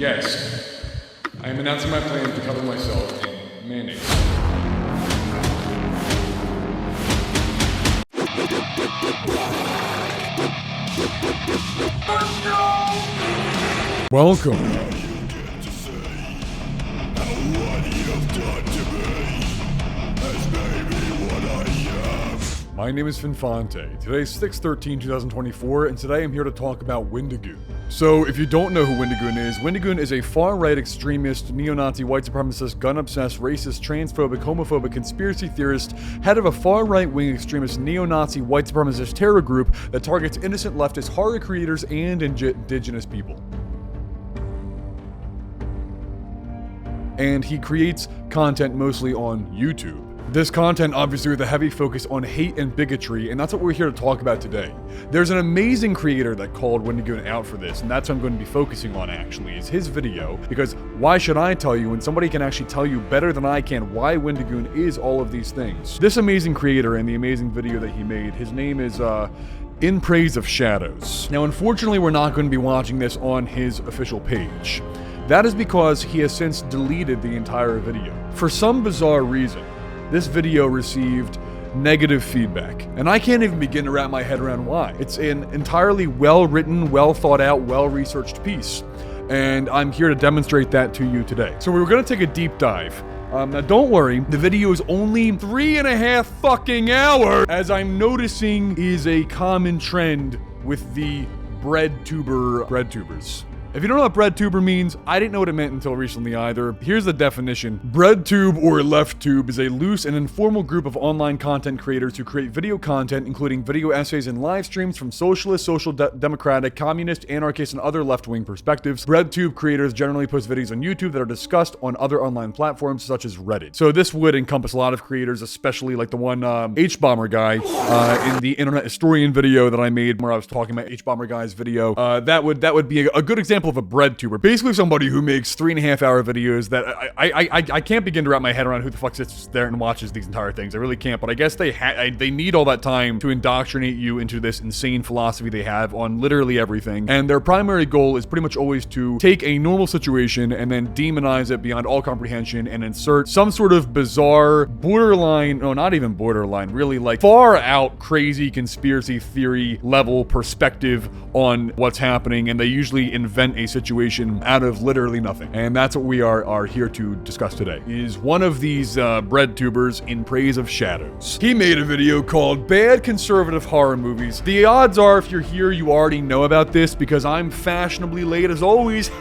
Yes, I am announcing my plans to cover myself in mayonnaise. Welcome. My name is Finfante. Today is 6/13/2024, and today I'm here to talk about Wendigoon. So, if you don't know who Wendigoon is a far-right extremist, neo-Nazi, white supremacist, gun-obsessed, racist, transphobic, homophobic, conspiracy theorist, head of a far-right-wing extremist, neo-Nazi, white supremacist terror group that targets innocent leftist horror creators and indigenous people. And he creates content mostly on YouTube. This content obviously with a heavy focus on hate and bigotry, and that's what we're here to talk about today. There's an amazing creator that called Wendigoon out for this, and that's what I'm going to be focusing on actually, is his video, because why should I tell you when somebody can actually tell you better than I can why Wendigoon is all of these things? This amazing creator and the amazing video that he made, his name is In Praise of Shadows. Now unfortunately we're not going to be watching this on his official page. That is because he has since deleted the entire video. For some bizarre reason, this video received negative feedback, and I can't even begin to wrap my head around why. It's an entirely well-written, well-thought-out, well-researched piece, and I'm here to demonstrate that to you today. So we're gonna take a deep dive. Now don't worry, the video is only 3.5 fucking hours, as I'm noticing is a common trend with the breadtubers. If you don't know what breadtuber means, I didn't know what it meant until recently either. Here's the definition. Breadtube or lefttube is a loose and informal group of online content creators who create video content, including video essays and live streams from socialist, democratic, communist, anarchist, and other left-wing perspectives. Breadtube creators generally post videos on YouTube that are discussed on other online platforms such as Reddit. So this would encompass a lot of creators, especially like the one H-Bomber guy in the Internet Historian video that I made where I was talking about H-Bomber guy's video. That would be a good example of a breadtuber. Basically somebody who makes 3.5 hour videos that I can't begin to wrap my head around who the fuck sits there and watches these entire things. I really can't, but I guess they need all that time to indoctrinate you into this insane philosophy they have on literally everything. And their primary goal is pretty much always to take a normal situation and then demonize it beyond all comprehension and insert some sort of bizarre borderline, no, not even borderline, really like far out crazy conspiracy theory level perspective on what's happening, and they usually invent a situation out of literally nothing. And that's what we are here to discuss today, is one of these breadtubers in praise of shadows. He made a video called Bad Conservative Horror Movies. The odds are if you're here, you already know about this because I'm fashionably late as always.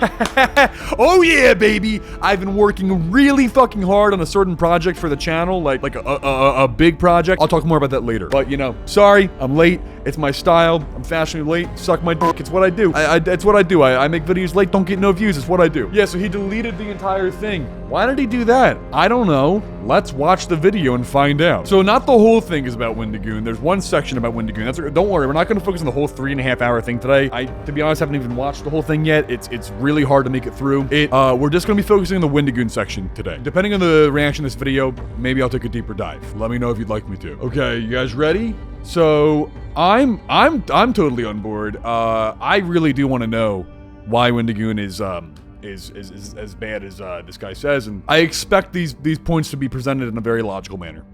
Oh yeah, baby! I've been working really fucking hard on a certain project for the channel, like a big project. I'll talk more about that later. But you know, sorry, I'm late. It's my style. I'm fashionably late. Suck my dick. It's what I do. It's what I do. I make videos late, don't get no views. It's what I do. Yeah, so he deleted the entire thing. Why did he do that? I don't know. Let's watch the video and find out. So not the whole thing is about Wendigoon. There's one section about Wendigoon. Don't worry, we're not going to focus on the whole 3.5 hour thing today. To be honest, haven't even watched the whole thing yet. It's really hard to make it through. We're just going to be focusing on the Wendigoon section today. Depending on the reaction to this video, maybe I'll take a deeper dive. Let me know if you'd like me to. Okay, you guys ready? So I'm totally on board. I really do want to know why Wendigoon is as bad as this guy says, and I expect these points to be presented in a very logical manner.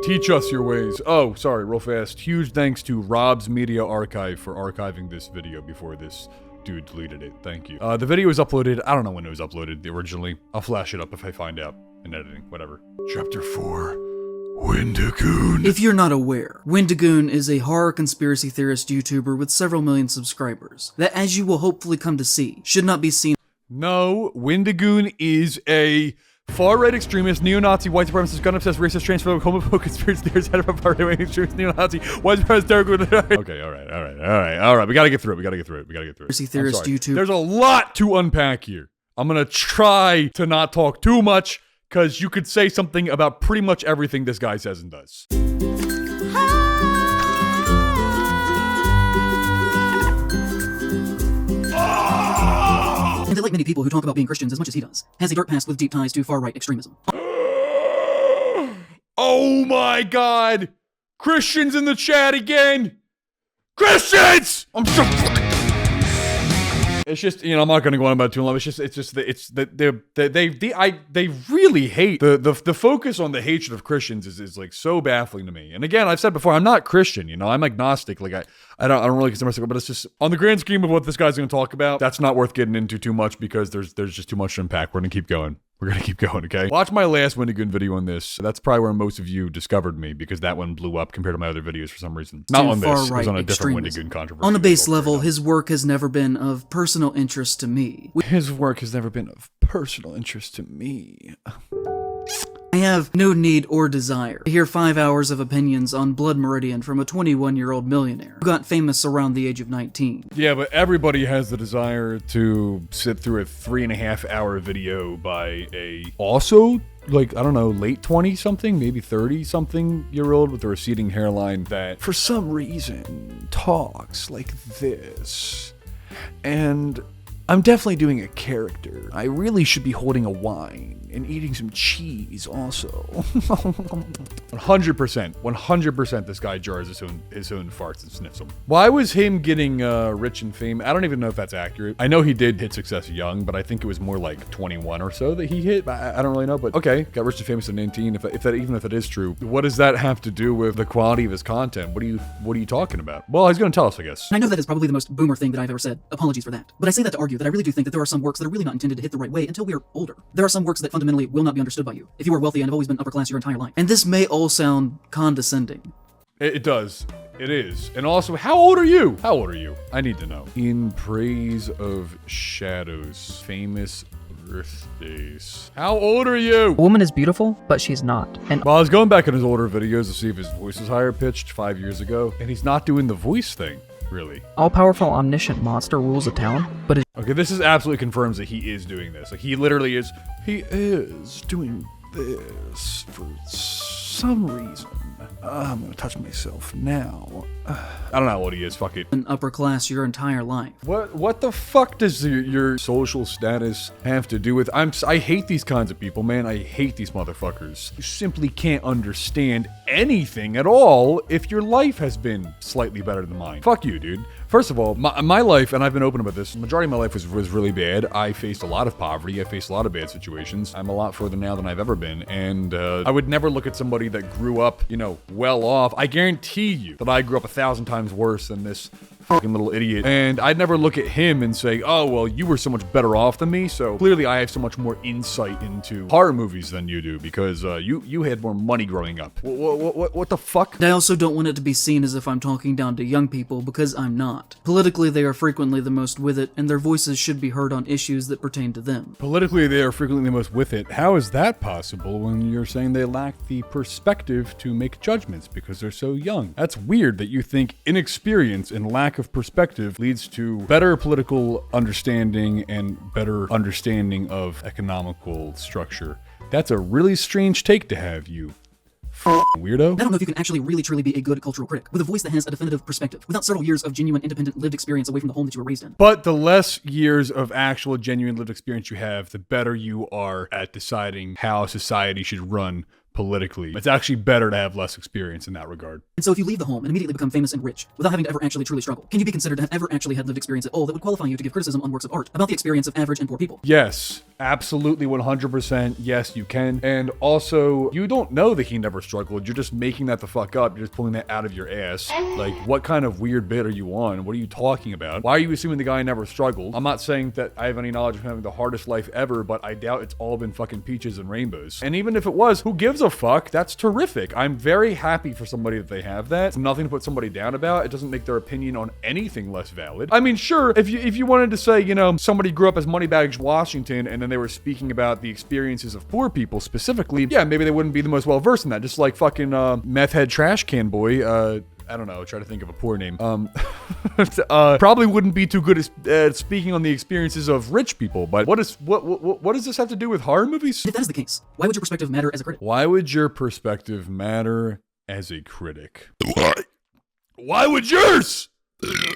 Teach us your ways. Oh, sorry, real fast. Huge thanks to Rob's Media Archive for archiving this video before this dude deleted it. Thank you. The video was uploaded. I don't know when it was uploaded originally. I'll flash it up if I find out in editing. Whatever. Chapter 4. Wendigoon. If you're not aware, Wendigoon is a horror conspiracy theorist YouTuber with several million subscribers that, as you will hopefully come to see, should not be seen. No, Wendigoon is a far-right extremist, neo-Nazi, white supremacist, gun-obsessed, racist, transphobic, homophobic, conspiracy theorist, head of a far-right extremist, neo-Nazi, white supremacist, terror. Okay, all right. We gotta get through it. Conspiracy theorist YouTuber. There's a lot to unpack here. I'm gonna try to not talk too much, because you could say something about pretty much everything this guy says and does. And like many people who talk about being Christians as much as he does, has a dark past with deep ties to far-right extremism. Oh my god! Christians in the chat again! Christians! I'm so fucking... It's just, you know, I'm not going to go on about it too long. It's just they really hate the focus on the hatred of Christians is like so baffling to me. And again, I've said before, I'm not Christian, you know, I'm agnostic. Like I don't really consider myself, but it's just on the grand scheme of what this guy's going to talk about, that's not worth getting into too much because there's just too much to unpack. We're going to keep going. We're going to keep going, okay? Watch my last Wendigoon video on this. That's probably where most of you discovered me because that one blew up compared to my other videos for some reason. Not on this. It was on a different Wendigoon controversy. On a base level, his work has never been of personal interest to me. His work has never been of personal interest to me. I have no need or desire to hear 5 hours of opinions on Blood Meridian from a 21-year-old millionaire who got famous around the age of 19. Yeah, but everybody has the desire to sit through a 3.5-hour video by a also, like, I don't know, late 20-something, maybe 30-something-year-old with a receding hairline that, for some reason, talks like this. And I'm definitely doing a character. I really should be holding a wine and eating some cheese also. 100% this guy jars his own farts and sniffs them. Why was him getting rich and famous? I don't even know if that's accurate. I know he did hit success young, but I think it was more like 21 or so that he hit. I don't really know, but okay, got rich and famous at 19. Even if it is true, what does that have to do with the quality of his content? What are you talking about? Well, he's gonna tell us, I guess. I know that is probably the most boomer thing that I've ever said. Apologies for that. But I say that to argue that I really do think that there are some works that are really not intended to hit the right way until we are older. There are some works that fundamentally will not be understood by you if you are wealthy and have always been upper class your entire life. And this may all sound condescending. It does. It is. And also, how old are you? How old are you? I need to know. In praise of shadows, famous birthdays. How old are you? A woman is beautiful, but she's not. And well, I was going back in his older videos to see if his voice was higher pitched 5 years ago, and he's not doing the voice thing. Really. All-powerful omniscient monster rules a town, but okay, this is absolutely confirms that he is doing this. Like, he literally is. He is doing this for some reason. I'm gonna touch myself now. I don't know what he is. Fuck it. An upper class your entire life. What the fuck does your social status have to do with? I hate these kinds of people, man. I hate these motherfuckers. You simply can't understand anything at all if your life has been slightly better than mine. Fuck you, dude. First of all, my life, and I've been open about this, the majority of my life was really bad. I faced a lot of poverty. I faced a lot of bad situations. I'm a lot further now than I've ever been. And I would never look at somebody that grew up, you know, well off. I guarantee you that I grew up 1,000 times worse than this fucking little idiot. And I'd never look at him and say, oh, well, you were so much better off than me. So clearly I have so much more insight into horror movies than you do because you had more money growing up. What the fuck? I also don't want it to be seen as if I'm talking down to young people because I'm not. Politically, they are frequently the most with it, and their voices should be heard on issues that pertain to them. Politically, they are frequently the most with it. How is that possible when you're saying they lack the perspective to make judgments because they're so young? That's weird that you think inexperience and lack of perspective leads to better political understanding and better understanding of economical structure. That's a really strange take to have, you weirdo. I don't know if you can actually really truly be a good cultural critic with a voice that has a definitive perspective without several years of genuine independent lived experience away from the home that you were raised in. But the less years of actual genuine lived experience you have, the better you are at deciding how society should run politically. It's actually better to have less experience in that regard. And so if you leave the home and immediately become famous and rich without having to ever actually truly struggle, can you be considered to have ever actually had lived experience at all that would qualify you to give criticism on works of art about the experience of average and poor people? Yes, absolutely 100%. Yes, you can. And also, you don't know that he never struggled. You're just making that the fuck up. You're just pulling that out of your ass. Like, what kind of weird bit are you on? What are you talking about? Why are you assuming the guy never struggled? I'm not saying that I have any knowledge of him having the hardest life ever, but I doubt it's all been fucking peaches and rainbows. And even if it was, who gives a fuck? That's terrific. I'm very happy for somebody that they have that. It's nothing to put somebody down about. It doesn't make their opinion on anything less valid. I mean, sure, if you wanted to say, you know, somebody grew up as Moneybags Washington and then they were speaking about the experiences of poor people specifically, yeah, maybe they wouldn't be the most well-versed in that. Just like fucking meth head trash can boy, I don't know, try to think of a poor name. Probably wouldn't be too good at speaking on the experiences of rich people, but what does this have to do with horror movies? If that is the case, why would your perspective matter as a critic? Why would your perspective matter as a critic? Why would yours?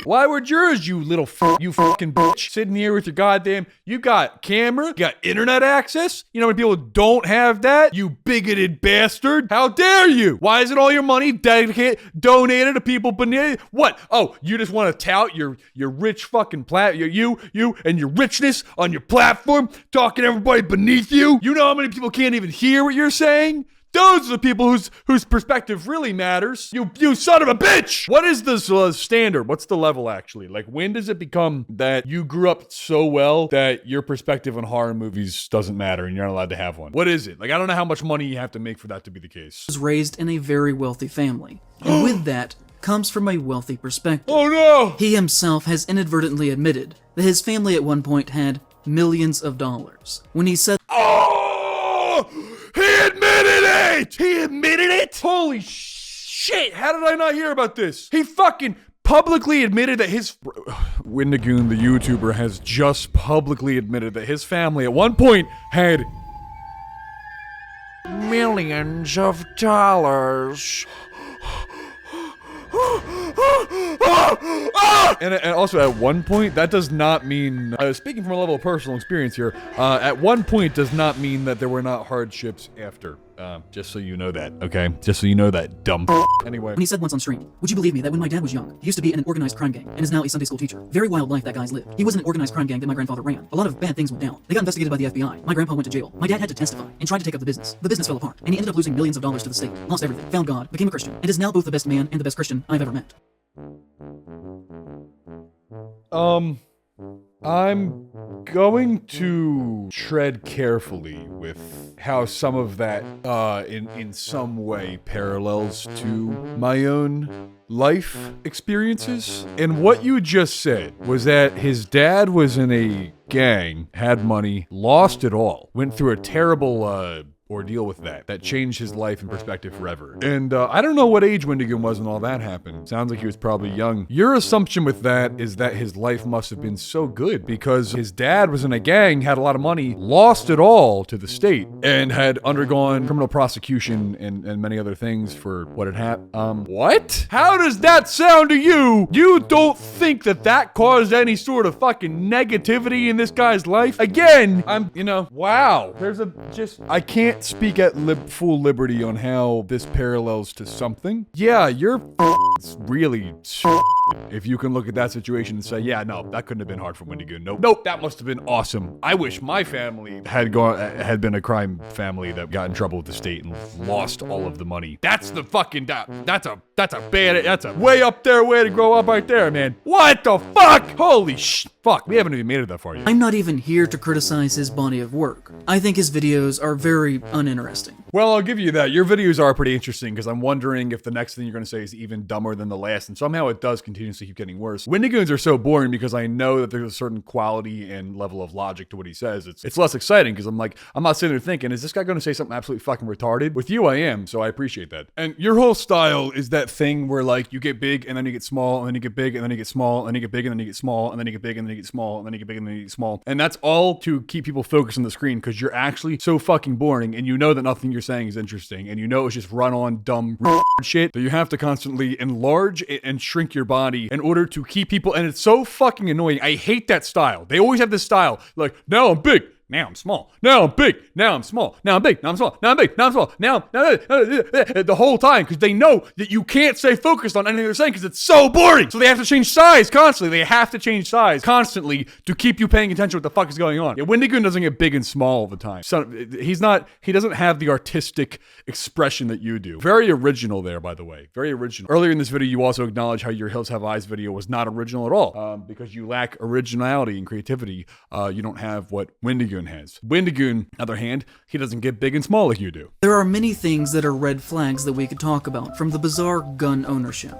Why weren't yours, you little you fucking bitch? Sitting here with your goddamn, you got camera, you got internet access. You know how many people don't have that? You bigoted bastard. How dare you? Why isn't all your money donated to people beneath? What? Oh, you just want to tout your rich fucking you and your richness on your platform, talking to everybody beneath you? You know how many people can't even hear what you're saying? Those are the people whose perspective really matters. You son of a bitch! What is the standard? What's the level, actually? Like, when does it become that you grew up so well that your perspective on horror movies doesn't matter and you're not allowed to have one? What is it? Like, I don't know how much money you have to make for that to be the case. Was raised in a very wealthy family, and with that comes from a wealthy perspective. Oh no! He himself has inadvertently admitted that his family at one point had millions of dollars. When he said, "Oh, he admitted it! He admitted it! Holy shit! How did I not hear about this? He fucking publicly admitted that his Wendigoon, the YouTuber, has just publicly admitted that his family at one point had millions of dollars." And also, at one point, that does not mean, speaking from a level of personal experience here, at one point does not mean that there were not hardships after. Just so you know that, okay? Just so you know that, dumb Anyway. When he said once on stream, "Would you believe me that when my dad was young, he used to be in an organized crime gang and is now a Sunday school teacher? Very wild life that guy's lived. He was in an organized crime gang that my grandfather ran. A lot of bad things went down. They got investigated by the FBI. My grandpa went to jail. My dad had to testify and tried to take up the business. The business fell apart, and he ended up losing millions of dollars to the state. Lost everything. Found God, became a Christian, and is now both the best man and the best Christian I've ever met." I'm going to tread carefully with how some of that, in some way parallels to my own life experiences. And what you just said was that his dad was in a gang, had money, lost it all, went through a terrible, ordeal with that changed his life and perspective forever. And I don't know what age Wendigoon was when all that happened. Sounds like he was probably young. Your assumption with that is that his life must have been so good because his dad was in a gang, had a lot of money, lost it all to the state, and had undergone criminal prosecution and many other things for what had happened. What? How does that sound to you? You don't think that caused any sort of fucking negativity in this guy's life? Again, wow. I can't speak at full liberty on how this parallels to something. Yeah, you're really if you can look at that situation and say, yeah, no, that couldn't have been hard for Wendigoon. Nope, that must have been awesome. I wish my family had been a crime family that got in trouble with the state and lost all of the money. That's the fucking that's a way up there way to grow up right there, man. What the fuck? Holy fuck, we haven't even made it that far yet. I'm not even here to criticize his body of work. I think his videos are very uninteresting. Well, I'll give you that. Your videos are pretty interesting because I'm wondering if the next thing you're going to say is even dumber than the last, and somehow it does continuously keep getting worse. Wendigoons are so boring because I know that there's a certain quality and level of logic to what he says. It's less exciting because I'm not sitting there thinking, is this guy going to say something absolutely fucking retarded? With you, I am, so I appreciate that. And your whole style is that thing where like you get big and then you get small and then you get big and then you get small and then you get big and then you get small and then you get big and then you get small and then you get big and then you get small. And that's all to keep people focused on the screen because you're actually so fucking boring and you know that nothing you're saying is interesting and you know it's just run on dumb shit that you have to constantly enlarge and shrink your body in order to keep people, and it's so fucking annoying. I hate that style. They always have this style like, now I'm big, now I'm small, now I'm big, now I'm small, now I'm big, now I'm small, now I'm big, now I'm small, now the whole time because they know that you can't stay focused on anything they're saying because it's so boring. So they have to change size constantly. They have to change size constantly to keep you paying attention to what the fuck is going on. Yeah, Wendigoon doesn't get big and small all the time. So he doesn't have the artistic expression that you do. Very original there, by the way. Very original. Earlier in this video, you also acknowledged how your Hills Have Eyes video was not original at all because you lack originality and creativity. You don't have what Wendigoon has. Wendigoon, on the other hand, he doesn't get big and small like you do. There are many things that are red flags that we could talk about, from the bizarre gun ownership.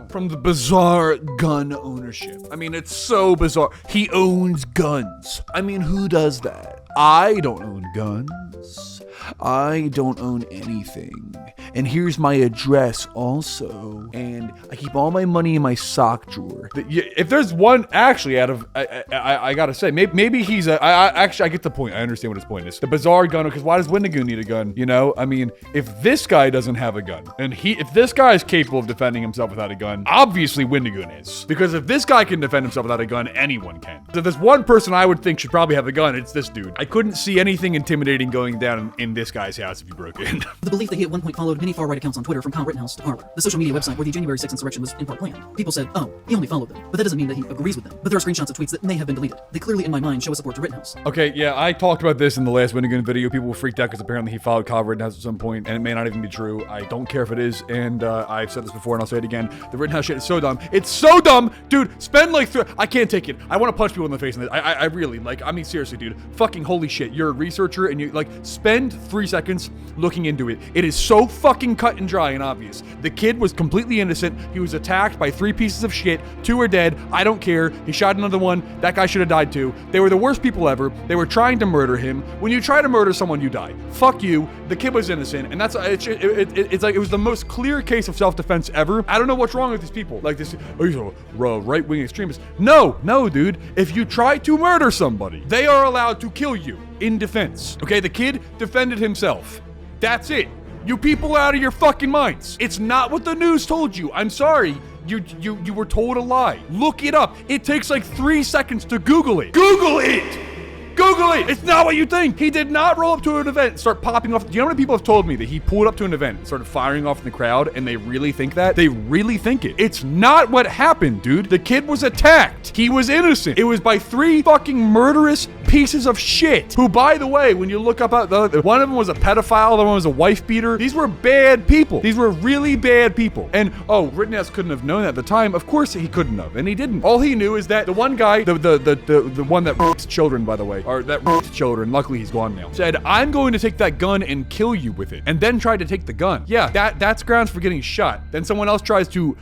From the bizarre gun ownership. I mean, it's so bizarre. He owns guns. I mean, who does that? I don't own guns. I don't own anything. And here's my address also. And I keep all my money in my sock drawer. If there's one, actually, out of, I gotta say, maybe he's actually, I get the point. I understand what his point is. The bizarre gun, because why does Wendigoon need a gun? You know, I mean, if this guy doesn't have a gun, and if this guy is capable of defending himself without a gun, obviously Wendigoon is. Because if this guy can defend himself without a gun, anyone can. So if there's one person I would think should probably have a gun, it's this dude. I couldn't see anything intimidating going down in this guy's house if you broke in. The belief that he at one point followed many far-right accounts on Twitter, from Kyle Rittenhouse to Harvard, the social media website where the January 6th insurrection was in part planned. People said, oh, he only followed them. But that doesn't mean that he agrees with them. But there are screenshots of tweets that may have been deleted. They clearly, in my mind, show a support to Rittenhouse. Okay, yeah, I talked about this in the last Wendigoon video. People were freaked out because apparently he followed Kyle Rittenhouse at some point, and it may not even be true. I don't care if it is, and I've said this before, and I'll say it again. The Rittenhouse shit is so dumb. It's so dumb! Dude, spend like I can't take it. I want to punch people in the face in this. I really, like, I mean, seriously, dude. Fucking holy shit. You're a researcher, and you, like, spend 3 seconds looking into it. It is so fucking cut and dry and obvious. The kid was completely innocent. He was attacked by 3 pieces of shit. 2 are dead. I don't care. He shot another one. That guy should have died too. They were the worst people ever. They were trying to murder him. When you try to murder someone, you die. Fuck you. The kid was innocent, and that's it's like it was the most clear case of self-defense ever. I don't know what's wrong with these people. Like this, oh, he's a right-wing extremist. No, dude. If you try to murder somebody, they are allowed to kill you in defense. Okay, the kid defended himself. That's it. You people are out of your fucking minds. It's not what the news told you. I'm sorry. You were told a lie. Look it up. It takes like 3 seconds to Google it. Google it! Google it! It's not what you think. He did not roll up to an event and start popping off. Do you know how many people have told me that he pulled up to an event and started firing off in the crowd, and they really think that? They really think it. It's not what happened, dude. The kid was attacked. He was innocent. It was by 3 fucking murderous pieces of shit, who, by the way, when you look up, one of them was a pedophile, the other one was a wife beater. These were bad people. These were really bad people. And, oh, Rittenhouse couldn't have known that at the time. Of course he couldn't have, and he didn't. All he knew is that the one guy, the one that rapes children, by the way, or that raped children, luckily he's gone now, said, I'm going to take that gun and kill you with it, and then tried to take the gun. Yeah, that's grounds for getting shot. Then someone else tries to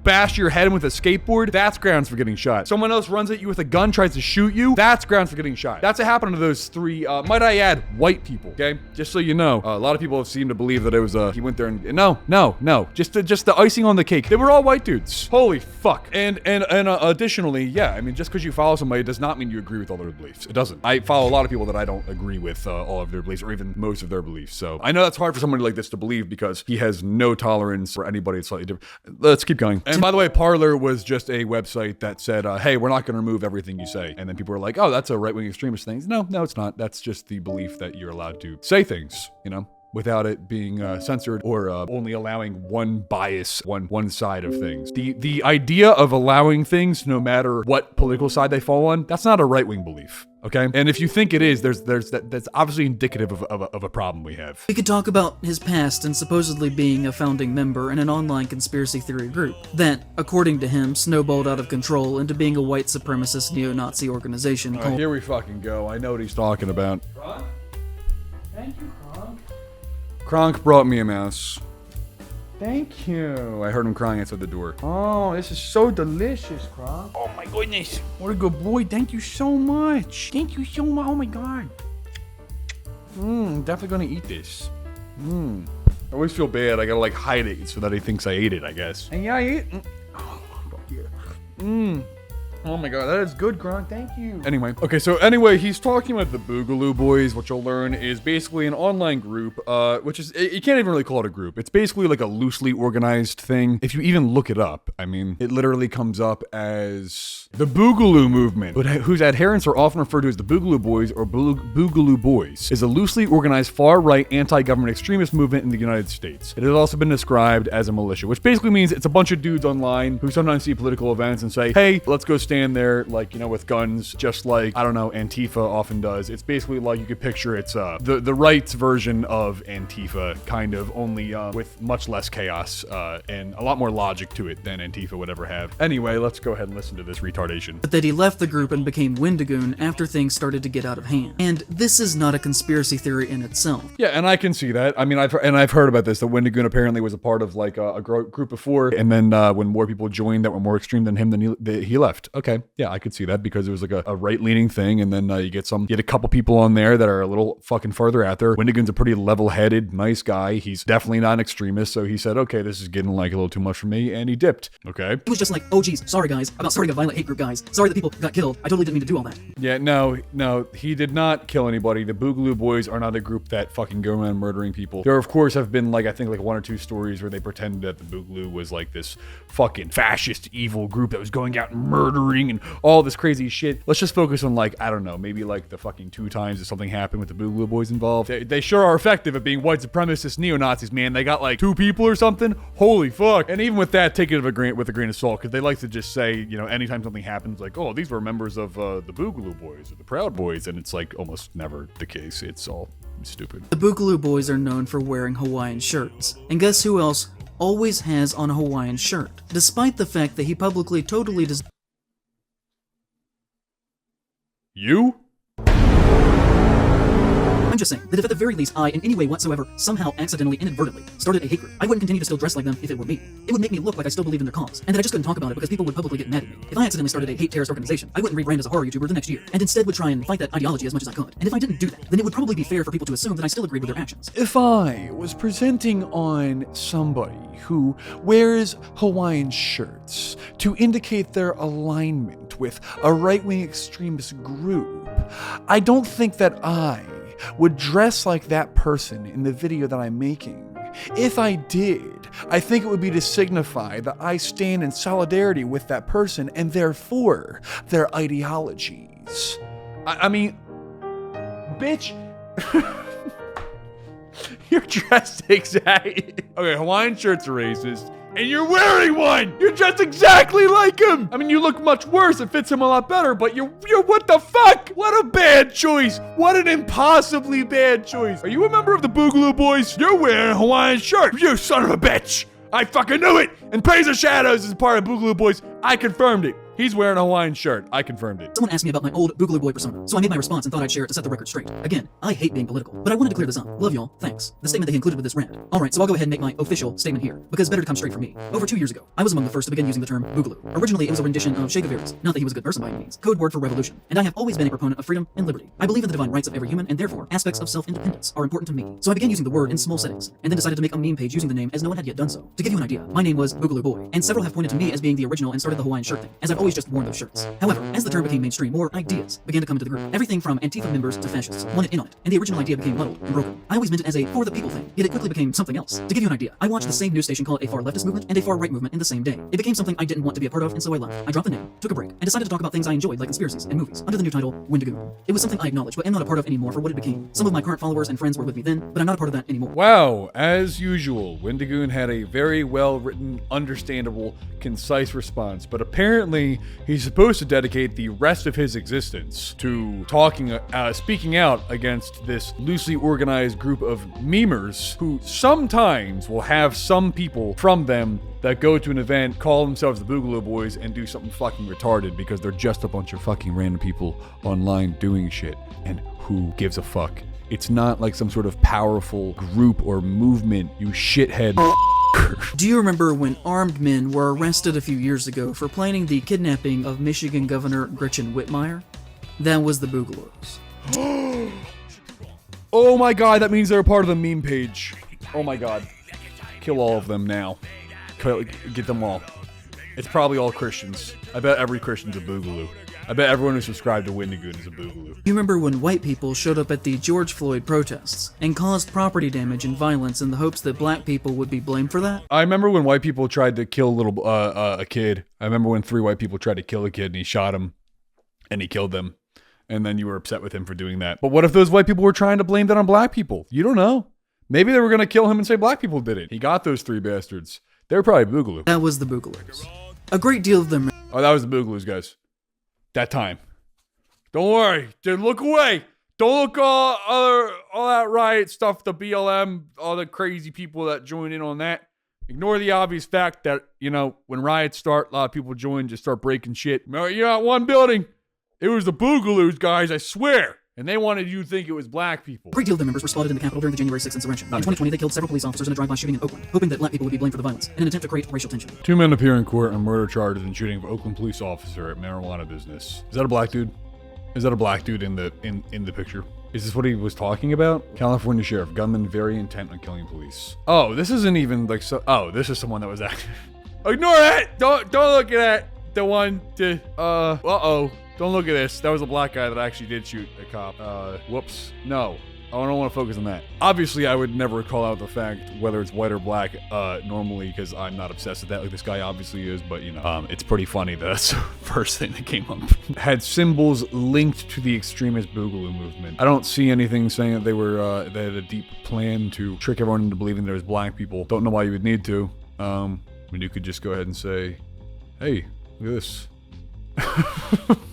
bash your head with a skateboard. That's grounds for getting shot. Someone else runs at you with a gun, tries to shoot you. That's grounds for getting shot. That's what happened to those 3, might I add, white people, okay? Just so you know, a lot of people have seemed to believe that it was, he went there and, no, just the icing on the cake. They were all white dudes. Holy fuck. And additionally, yeah, I mean, just because you follow somebody does not mean you agree with all their beliefs. It doesn't. I follow a lot of people that I don't agree with all of their beliefs, or even most of their beliefs. So I know that's hard for somebody like this to believe, because he has no tolerance for anybody that's slightly different. Let's keep going. And by the way, Parler was just a website that said, hey, we're not going to remove everything you say. And then people were like, oh, that's a right-wing extremist thing. No, it's not. That's just the belief that you're allowed to say things, you know, without it being censored, or only allowing one bias, one side of things. The idea of allowing things, no matter what political side they fall on, that's not a right-wing belief. Okay, and if you think it is, that's obviously indicative of a problem we have. We could talk about his past and supposedly being a founding member in an online conspiracy theory group that, according to him, snowballed out of control into being a white supremacist neo-Nazi organization called... Here we fucking go. I know what he's talking about. Kronk? Thank you, Kronk. Kronk brought me a mouse. Thank you. I heard him crying outside the door. Oh, this is so delicious, Kronk. Oh my goodness. What a good boy. Thank you so much. Thank you so much. Oh my god. Definitely gonna eat this. I always feel bad. I gotta like hide it so that he thinks I ate it, I guess. And yeah, I ate it. Oh my god, that is good, Gronk. Thank you. Anyway, he's talking about the Boogaloo Boys, which you'll learn is basically an online group, which is, you can't even really call it a group. It's basically like a loosely organized thing. If you even look it up, I mean, it literally comes up as the Boogaloo movement, whose adherents are often referred to as the Boogaloo Boys or Boogaloo Boys, is a loosely organized far-right anti-government extremist movement in the United States. It has also been described as a militia, which basically means it's a bunch of dudes online who sometimes see political events and say, hey, let's go stand there, like, you know, with guns, just like, I don't know, Antifa often does. It's basically like, you could picture it's the right's version of Antifa, kind of, only with much less chaos and a lot more logic to it than Antifa would ever have. Anyway, let's go ahead and listen to this retardation. But that he left the group and became Wendigoon after things started to get out of hand. And this is not a conspiracy theory in itself. Yeah, and I can see that. I mean, I've heard about this, that Wendigoon apparently was a part of like a group before, and then when more people joined that were more extreme than him, then he left. okay, yeah, I could see that because it was like a right-leaning thing, and then you get a couple people on there that are a little fucking further out there. Wendigoon's a pretty level-headed, nice guy. He's definitely not an extremist, so he said, okay, this is getting like a little too much for me, and he dipped. Okay. It was just like, oh geez, sorry guys, about starting a violent hate group, guys. Sorry that people got killed. I totally didn't mean to do all that. Yeah, no, he did not kill anybody. The Boogaloo Boys are not a group that fucking go around murdering people. There, of course, have been like, I think like 1 or 2 stories where they pretended that the Boogaloo was like this fucking fascist evil group that was going out and murdering and all this crazy shit. Let's just focus on like, I don't know, maybe like the fucking 2 times that something happened with the Boogaloo Boys involved. They sure are effective at being white supremacist neo-Nazis, man. They got like 2 people or something. Holy fuck. And even with that, take it with a grain of salt, because they like to just say, you know, anytime something happens, like, oh, these were members of the Boogaloo Boys or the Proud Boys, and it's like almost never the case. It's all stupid. The Boogaloo Boys are known for wearing Hawaiian shirts. And guess who else always has on a Hawaiian shirt, despite the fact that he publicly totally does. You? I'm just saying that if at the very least I, in any way whatsoever, somehow accidentally, inadvertently, started a hate group, I wouldn't continue to still dress like them if it were me. It would make me look like I still believe in their cause, and that I just couldn't talk about it because people would publicly get mad at me. If I accidentally started a hate terrorist organization, I wouldn't rebrand as a horror YouTuber the next year, and instead would try and fight that ideology as much as I could. And if I didn't do that, then it would probably be fair for people to assume that I still agreed with their actions. If I was presenting on somebody who wears Hawaiian shirts to indicate their alignment with a right-wing extremist group, I don't think that I would dress like that person in the video that I'm making. If I did, I think it would be to signify that I stand in solidarity with that person and therefore their ideologies. I mean, bitch, you're dressed exactly. Okay, Hawaiian shirts are racist. And you're wearing one! You're dressed exactly like him! I mean, you look much worse. It fits him a lot better, but you're what the fuck? What a bad choice. What an impossibly bad choice. Are you a member of the Boogaloo Boys? You're wearing a Hawaiian shirt. You son of a bitch. I fucking knew it. And Praise of Shadows is part of Boogaloo Boys. I confirmed it. He's wearing a Hawaiian shirt. I confirmed it. Someone asked me about my old Boogaloo Boy persona, so I made my response and thought I'd share it to set the record straight. Again, I hate being political, but I wanted to clear this up. Love y'all. Thanks. The statement they included with this rant. Alright, so I'll go ahead and make my official statement here, because better to come straight from me. Over 2 years ago, I was among the first to begin using the term Boogaloo. Originally, it was a rendition of Che Guevara's, not that he was a good person by any means, code word for revolution, and I have always been a proponent of freedom and liberty. I believe in the divine rights of every human, and therefore, aspects of self-independence are important to me. So I began using the word in small settings, and then decided to make a meme page using the name as no one had yet done so. To give you an idea, my name was Boogaloo Boy, and several have pointed to me as being the original and started the Hawaiian shirt thing, as I've always just worn those shirts. However, as the term became mainstream, more ideas began to come into the group. Everything from Antifa members to fascists wanted in on it, and the original idea became muddled and broken. I always meant it as a for the people thing, yet it quickly became something else. To give you an idea, I watched the same news station call it a far leftist movement and a far right movement in the same day. It became something I didn't want to be a part of, and so I left. I dropped the name, took a break, and decided to talk about things I enjoyed like conspiracies and movies, under the new title, Wendigoon. It was something I acknowledge, but am not a part of anymore for what it became. Some of my current followers and friends were with me then, but I'm not a part of that anymore. Wow, as usual, Wendigoon had a very well-written, understandable, concise response, but apparently he's supposed to dedicate the rest of his existence to speaking out against this loosely organized group of memers who sometimes will have some people from them that go to an event, call themselves the Boogaloo Boys, and do something fucking retarded because they're just a bunch of fucking random people online doing shit. And who gives a fuck? It's not like some sort of powerful group or movement, you shithead. Do you remember when armed men were arrested a few years ago for planning the kidnapping of Michigan Governor Gretchen Whitmire? That was the Boogaloos. Oh my god, that means they're a part of the meme page. Oh my god. Kill all of them now. Get them all. It's probably all Christians. I bet every Christian's a Boogaloo. I bet everyone who's subscribed to Wendigoon is a Boogaloo. You remember when white people showed up at the George Floyd protests and caused property damage and violence in the hopes that black people would be blamed for that? I remember when white people tried to kill a kid. I remember when 3 white people tried to kill a kid and he shot him and he killed them. And then you were upset with him for doing that. But what if those white people were trying to blame that on black people? You don't know. Maybe they were going to kill him and say black people did it. He got those 3 bastards. They were probably Boogaloo. That was the Boogaloos. A great deal of them. Oh, that was the Boogaloos, guys. That time. Don't worry. Just look away. Don't look all that riot stuff, the BLM, all the crazy people that join in on that. Ignore the obvious fact that, you know, when riots start, a lot of people join, just start breaking shit. You're not one building. It was the Boogaloos, guys, I swear. and they wanted you to think it was black people. A great deal of their members were spotted in the Capitol during the January 6th insurrection. In 2020, they killed several police officers in a drive-by shooting in Oakland, hoping that black people would be blamed for the violence, in an attempt to create racial tension. 2 men appear in court on murder charges and shooting of Oakland police officer at marijuana business. Is that a black dude? Is that a black dude in the picture? Is this what he was talking about? California sheriff, gunman very intent on killing police. Oh, this isn't even like so. Oh, this is someone that was actually. Ignore that. Don't look at that. The one to. Uh-oh. Don't look at this. That was a black guy that actually did shoot a cop. Whoops. No. I don't want to focus on that. Obviously, I would never call out the fact whether it's white or black normally, because I'm not obsessed with that like this guy obviously is, but you know, it's pretty funny that that's the first thing that came up. Had symbols linked to the extremist Boogaloo movement. I don't see anything saying that they had a deep plan to trick everyone into believing there was black people. Don't know why you would need to. I mean, you could just go ahead and say, hey, look at this.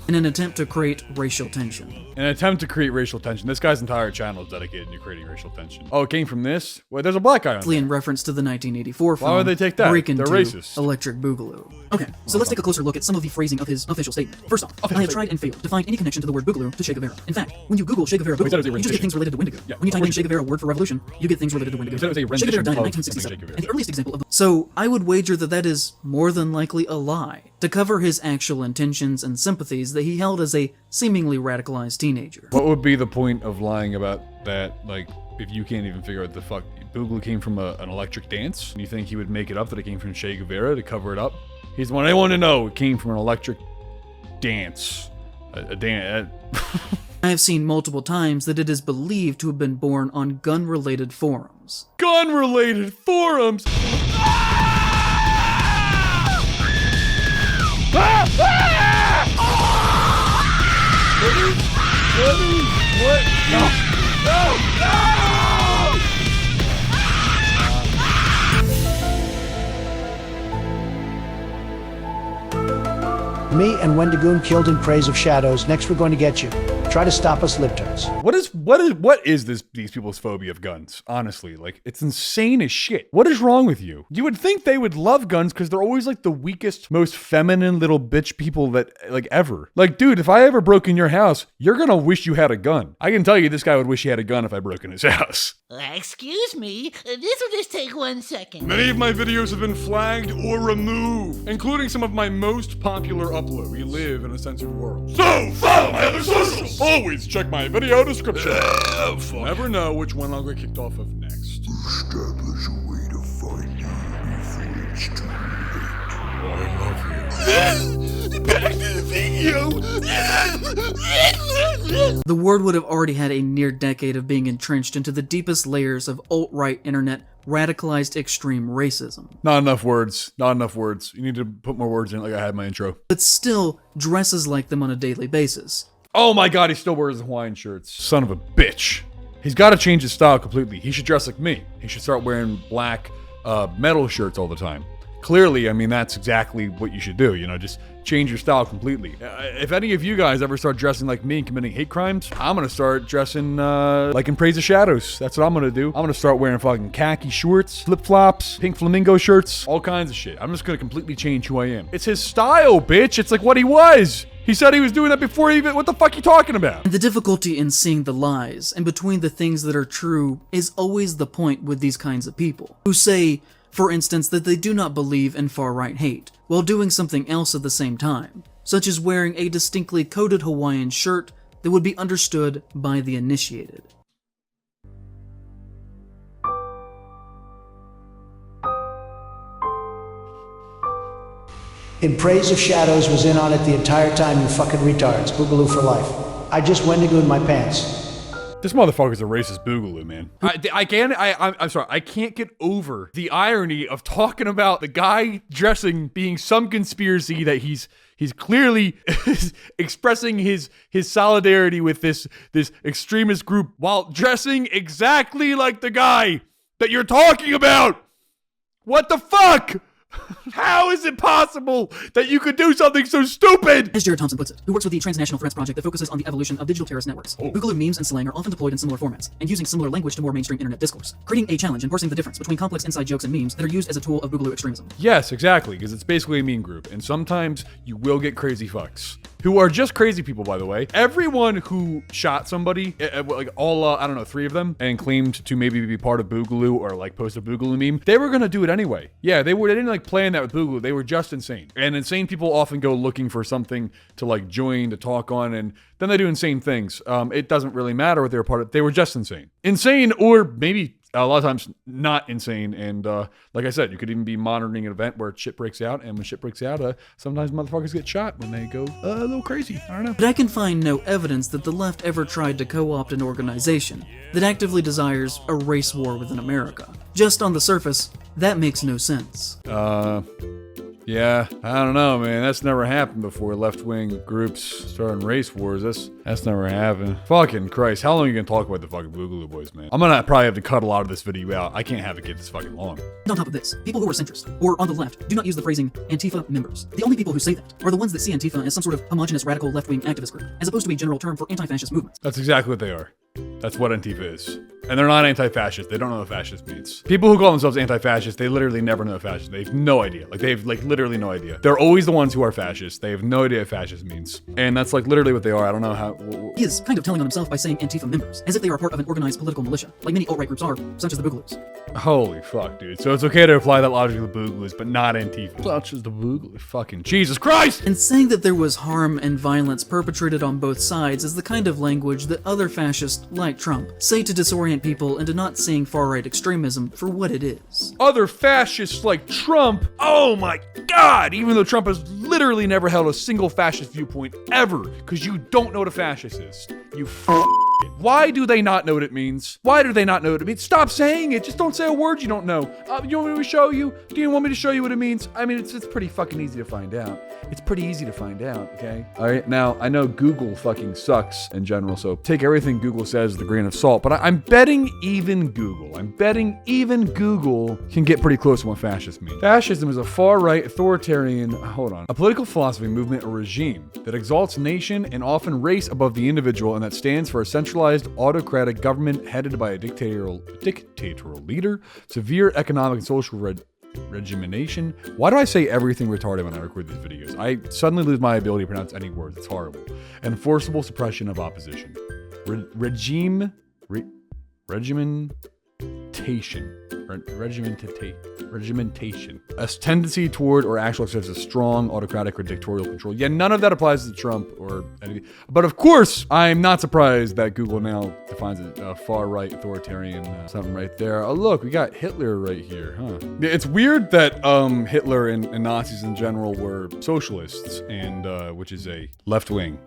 In an attempt to create racial tension. In an attempt to create racial tension. This guy's entire channel is dedicated to creating racial tension. Oh, it came from this? Well, there's a black guy on there. In reference to the 1984 film. Why would they take that? Break Into They're racist. Electric Boogaloo. Okay, so let's take a closer look at some of the phrasing of his official statement. First off, I have tried and failed to find any connection to the word Boogaloo to Che Guevara. In fact, when you Google Che Guevara Boogaloo, you just get things related to Wendigoon. Yeah. When you type in Che Guevara word for revolution, you get things related to Wendigoon. Che Guevara died in 1967, and the earliest example of. So I would wager that that is more than likely a lie to cover his actual intentions and sympathies that he held as a seemingly radicalized teenager. What would be the point of lying about that? Like, if you can't even figure out the fuck Boogaloo came from an electric dance, and you think he would make it up that it came from Che Guevara to cover it up? He's the one I want to know. It came from an electric dance. A dance. I have seen multiple times that it is believed to have been born on gun-related forums. Gun-related forums? What? No! Me and Wendigoon killed in praise of shadows. Next, we're going to get you. Try to stop us, libtards. What is these people's phobia of guns? Honestly, like, it's insane as shit. What is wrong with you? You would think they would love guns because they're always like the weakest, most feminine little bitch people that like ever. Like, dude, if I ever broke in your house, you're gonna wish you had a gun. I can tell you this guy would wish he had a gun if I broke in his house. Excuse me, this will just take 1 second. Many of my videos have been flagged or removed, including some of my most popular uploads. We live in a censored world. So, follow my other socials! Always check my video description. Never know which one I'll get kicked off of next. Establish a way to find me before it's too late. I love you. Back to the video. The word would have already had a near decade of being entrenched into the deepest layers of alt-right internet radicalized extreme racism. Not enough words. Not enough words. You need to put more words in like I had in my intro. But still dresses like them on a daily basis. Oh my god, he still wears Hawaiian shirts. Son of a bitch. He's got to change his style completely. He should dress like me. He should start wearing black metal shirts all the time. Clearly, I mean, that's exactly what you should do, you know, just change your style completely. If any of you guys ever start dressing like me and committing hate crimes, I'm gonna start dressing like in Praise of Shadows. That's what I'm gonna do. I'm gonna start wearing fucking khaki shorts, flip-flops, pink flamingo shirts, all kinds of shit. I'm just gonna completely change who I am. It's his style, bitch. It's like what he was. He said he was doing that before he even, what the fuck are you talking about? And the difficulty in seeing the lies and between the things that are true is always the point with these kinds of people, who say, for instance, that they do not believe in far-right hate, while doing something else at the same time, such as wearing a distinctly coded Hawaiian shirt that would be understood by the initiated. In praise of shadows was in on it the entire time, you fucking retards. Boogaloo for life. I just Wendigoon my pants. This motherfucker's a racist Boogaloo, man. I'm sorry, I can't get over the irony of talking about the guy dressing being some conspiracy that he's clearly expressing his solidarity with this extremist group while dressing exactly like the guy that you're talking about. What the fuck? How is it possible that you could do something so stupid? As Jared Thompson puts it, who works with the Transnational Threats Project that focuses on the evolution of digital terrorist networks. Boogaloo memes and slang are often deployed in similar formats, and using similar language to more mainstream internet discourse, creating a challenge in parsing the difference between complex inside jokes and memes that are used as a tool of Boogaloo extremism. Yes, exactly, because it's basically a meme group, and sometimes you will get crazy fucks who are just crazy people, by the way. Everyone who shot somebody, like all, I don't know, 3 of them, and claimed to maybe be part of Boogaloo or like post a Boogaloo meme, they were gonna do it anyway. Yeah, they didn't like plan that with Boogaloo. They were just insane. And insane people often go looking for something to like join, to talk on, and then they do insane things. It doesn't really matter what they were part of. They were just insane. Insane, or maybe a lot of times not insane. And like I said, you could even be monitoring an event where shit breaks out, and when shit breaks out, sometimes motherfuckers get shot when they go a little crazy. I don't know. But I can find no evidence that the left ever tried to co-opt an organization that actively desires a race war within America. Just on the surface, that makes no sense. Yeah, I don't know, man. That's never happened before. Left-wing groups starting race wars. That's never happened. Fucking Christ. How long are you gonna talk about the fucking Boogaloo Boys, man? I'm gonna probably have to cut a lot of this video out. I can't have it get this fucking long. On top of this, people who are centrist, or on the left, do not use the phrasing Antifa members. The only people who say that are the ones that see Antifa as some sort of homogenous radical left-wing activist group, as opposed to a general term for anti-fascist movements. That's exactly what they are. That's what Antifa is. And they're not anti-fascist. They don't know what fascist means. People who call themselves anti-fascist, they literally never know what fascist. They have no idea. Like, they have like literally no idea. They're always the ones who are fascist. They have no idea what fascist means. And that's like literally what they are. I don't know how. He is kind of telling on himself by saying Antifa members, as if they are part of an organized political militia, like many alt-right groups are, such as the Boogaloos. Holy fuck, dude. So it's okay to apply that logic to the Boogaloos, but not Antifa. Such as the Boogaloo. Fucking Jesus Christ! And saying that there was harm and violence perpetrated on both sides is the kind of language that other fascists, like Trump, say to disorient people into not seeing far-right extremism for what it is. Other fascists like Trump, oh my god! Even though Trump has literally never held a single fascist viewpoint ever, because you don't know what a fascist is. You Why do they not know what it means? Why do they not know what it means? Stop saying it. Just don't say a word you don't know. You want me to show you? Do you want me to show you what it means? I mean, it's pretty fucking easy to find out. It's pretty easy to find out, okay? All right, now, I know Google fucking sucks in general, so take everything Google says with a grain of salt, but I'm betting even Google can get pretty close to what fascist means. Fascism is a far-right authoritarian, a political philosophy, movement, or regime that exalts nation and often race above the individual, and that stands for a centralized autocratic government headed by a dictatorial leader, severe economic and social regimentation. Why do I say everything retarded when I record these videos? I suddenly lose my ability to pronounce any words. It's horrible. And forcible suppression of opposition. Regimentation. A tendency toward or actual exercise of strong autocratic or dictatorial control. Yeah, none of that applies to Trump or anything. But of course, I'm not surprised that Google now defines it a far-right authoritarian something right there. Oh, look, we got Hitler right here, huh? Yeah, it's weird that Hitler and Nazis in general were socialists, and which is a left-wing